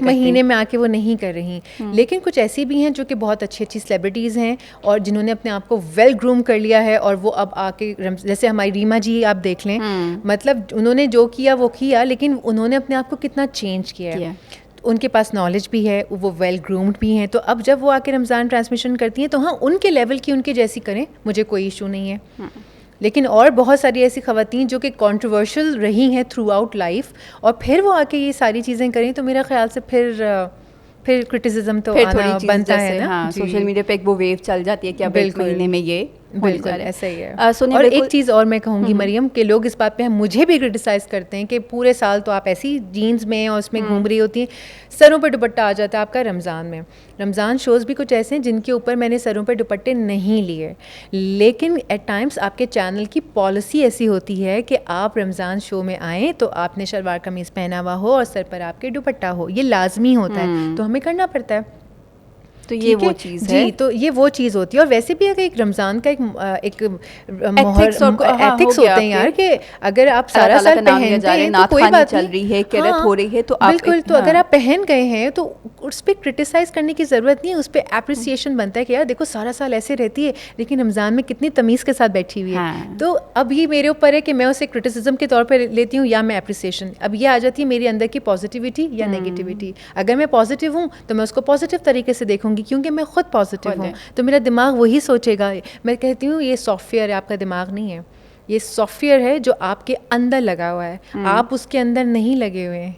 महीने में आके
वो नहीं कर रही। लेकिन कुछ ऐसी भी हैं जो कि बहुत अच्छी अच्छी सेलिब्रिटीज़ हैं और जिन्होंने अपने आप को वेल ग्रूम कर लिया है और वो अब आके, जैसे हमारी रीमा जी आप देख लें, मतलब उन्होंने जो किया वो किया, लेकिन उन्होंने अपने आप को कितना चेंज किया है। उनके पास नॉलेज भी है, वो वेल ग्रूम्ड भी हैं, तो अब जब वो आके रमज़ान ट्रांसमिशन करती हैं तो हाँ, उनके लेवल की उनके जैसी करें, मुझे कोई इशू नहीं है। लेकिन और बहुत सारी ऐसी ख़वातीन जो कि कंट्रोवर्शियल रही हैं थ्रू आउट लाइफ और फिर वो आके ये सारी चीज़ें करें, तो मेरा ख्याल से फिर क्रिटिसिज्म तो आना बनता है ना।
हाँ, सोशल मीडिया पे एक वो वेव चल जाती है कि अब एक महीने में ये
बिल्कुल ऐसा ही है। और एक चीज़ और मैं कहूँगी मरियम, कि लोग इस बात पे मुझे भी क्रिटिसाइज़ करते हैं कि पूरे साल तो आप ऐसी जीन्स में और उसमें घूम रही होती हैं, सरों पे दुपट्टा आ जाता है आपका रमज़ान में। रमज़ान शोज़ भी कुछ ऐसे हैं जिनके ऊपर मैंने सरों पे दुपट्टे नहीं लिए, लेकिन एट टाइम्स आपके चैनल की पॉलिसी ऐसी होती है कि आप रमज़ान शो में आएँ तो आपने शलवार कमीज़ पहना हुआ हो और सर पर आपके दुपट्टा हो, ये लाजमी होता है, तो हमें करना पड़ता है।
तो ये वो चीज़ है
जी, तो ये वो चीज़ होती है। और वैसे भी अगर एक रमज़ान का एक
एथिक्स
होते हैं यार, कि अगर आप सारा साल पहनते हैं तो कोई बात
चल रही है, किरत हो रही है, तो
बिल्कुल, तो अगर आप पहन गए हैं तो उस पर क्रिटिसाइज़ करने की ज़रूरत नहीं है, उस पर एप्रिसिएशन बनता है कि यार देखो सारा साल ऐसे रहती है लेकिन रमज़ान में कितनी तमीज़ के साथ बैठी हुई है। तो अब ये मेरे ऊपर है कि मैं उसे क्रिटिसिज्म के तौर पर लेती हूँ या मैं एप्रिसिएशन। अब ये आ जाती है मेरे अंदर की पॉजिटिविटी या नेगेटिविटी। अगर मैं पॉजिटिव हूँ तो मैं उसको पॉजिटिव तरीके से देखूँगी, क्योंकि मैं खुद पॉजिटिव हूँ, तो मेरा दिमाग वही सोचेगा। मैं कहती हूँ ये सॉफ्टवेयर है, आपका दिमाग नहीं है, ये सॉफ्टवेयर है जो आपके अंदर लगा हुआ है, आप उसके अंदर नहीं लगे हुए हैं।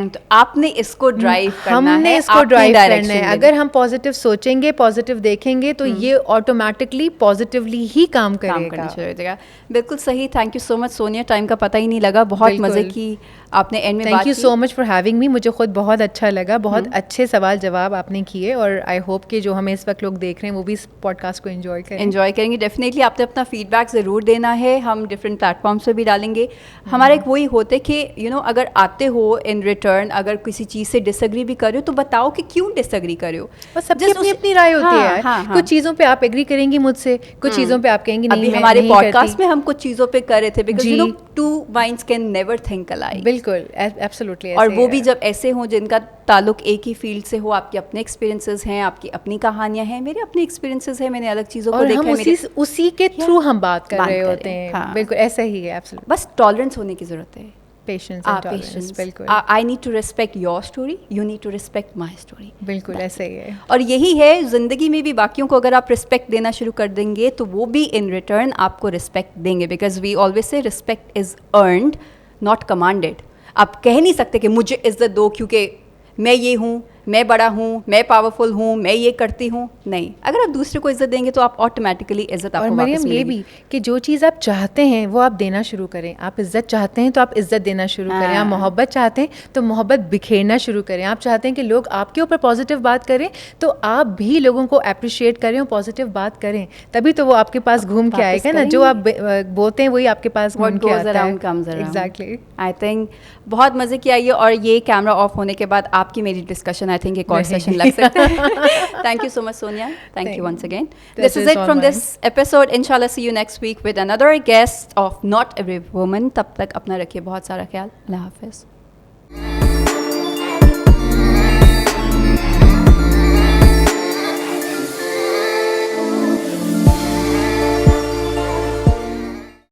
तो आपने इसको ड्राइव करना
हमने
है,
इसको ड्राइव करना है। अगर हम पॉजिटिव सोचेंगे, पॉजिटिव देखेंगे, तो ये ऑटोमेटिकली पॉजिटिवली ही काम करेगा।
बिल्कुल सही। Thank you so much Sonia, time का पता ही नहीं लगा, बहुत मजे की आपने एंड में बात की।
Thank you so much for having me, मुझे खुद बहुत अच्छा लगा, बहुत अच्छे सवाल जवाब आपने किए और आई होप कि जो हमें इस वक्त लोग देख रहे हैं वो भी इस पॉडकास्ट को एंजॉय
करेंगे। डेफिनेटली आपने अपना फीडबैक ज़रूर देना है, हम डिफरेंट प्लेटफॉर्म्स पे भी डालेंगे। हमारा एक वही होता है कि अगर आते हो इन रिटर्न, अगर किसी चीज़ से डिसएग्री भी कर रहे हो तो बताओ कि क्यों डिसएग्री कर रहे हो।
और सबकी अपनी अपनी राय होती है यार। कुछ चीज़ों पे आप एग्री करेंगी मुझसे, कुछ चीज़ों पे आप कहेंगी नहीं।
अभी हमारे पॉडकास्ट में हम कुछ चीज़ों पे कर रहे थे, because two minds can never think alike.
बिल्कुल, एब्सोल्युटली।
और वो भी जब ऐसे हों जिनका ताल्लुक एक ही फील्ड से हो, आपके अपने एक्सपीरियंसेस हैं, आपकी अपनी कहानियां हैं, मेरे अपने एक्सपीरियंसेस हैं, मैंने अलग चीज़ों को देखा है,
उसी के थ्रू हम बात कर रहे होते हैं। बिल्कुल ऐसा ही है, एब्सोल्युटली।
बस टॉलरेंस होने की ज़रूरत है,
पेशेंस एंड टॉलरेंस। बिल्कुल,
I need to respect your story, you need to respect my story.
बिल्कुल ऐसा ही है।
और यही है ज़िंदगी में भी, बाकियों को अगर आप रिस्पेक्ट देना शुरू कर देंगे तो वो भी इन रिटर्न आपको रिस्पेक्ट देंगे, because we always say respect is earned not commanded. आप कह नहीं सकते कि मुझे इज्जत दो क्योंकि मैं ये हूँ, मैं बड़ा हूँ, मैं पावरफुल हूँ, मैं ये करती हूँ। नहीं, अगर आप दूसरे को इज्जत देंगे तो आप ऑटोमेटिकली इज्जत
और
आपको वापस
मरियम ये
मिलेगी।
भी कि जो चीज़ आप चाहते हैं वो आप देना शुरू करें। आप इज़्ज़त चाहते हैं तो आप इज़्ज़त देना शुरू करें। आप मोहब्बत चाहते हैं तो मोहब्बत बिखेरना शुरू करें। आप चाहते हैं कि लोग आपके ऊपर पॉजिटिव बात करें तो आप भी लोगों को अप्रिशिएट करें और पॉजिटिव बात करें, तभी तो वो आपके पास घूम के
वापस
आएगा ना। जो आप बोलते हैं वही आपके पास
What
घूम के
goes
आता
around
है।
comes around.
Exactly.
I think बहुत मज़े की आई है, और ये कैमरा ऑफ होने के बाद आपकी मेरी डिस्कशन आई थिंक एक और सेशन लग सकता है। Thank you so much Sonia, thank you once again. This is it from this episode. इंशाल्लाह see you next week with another guest of not every woman. तब तक अपना रखिए बहुत सारा ख्याल। अल्लाह हाफिज़।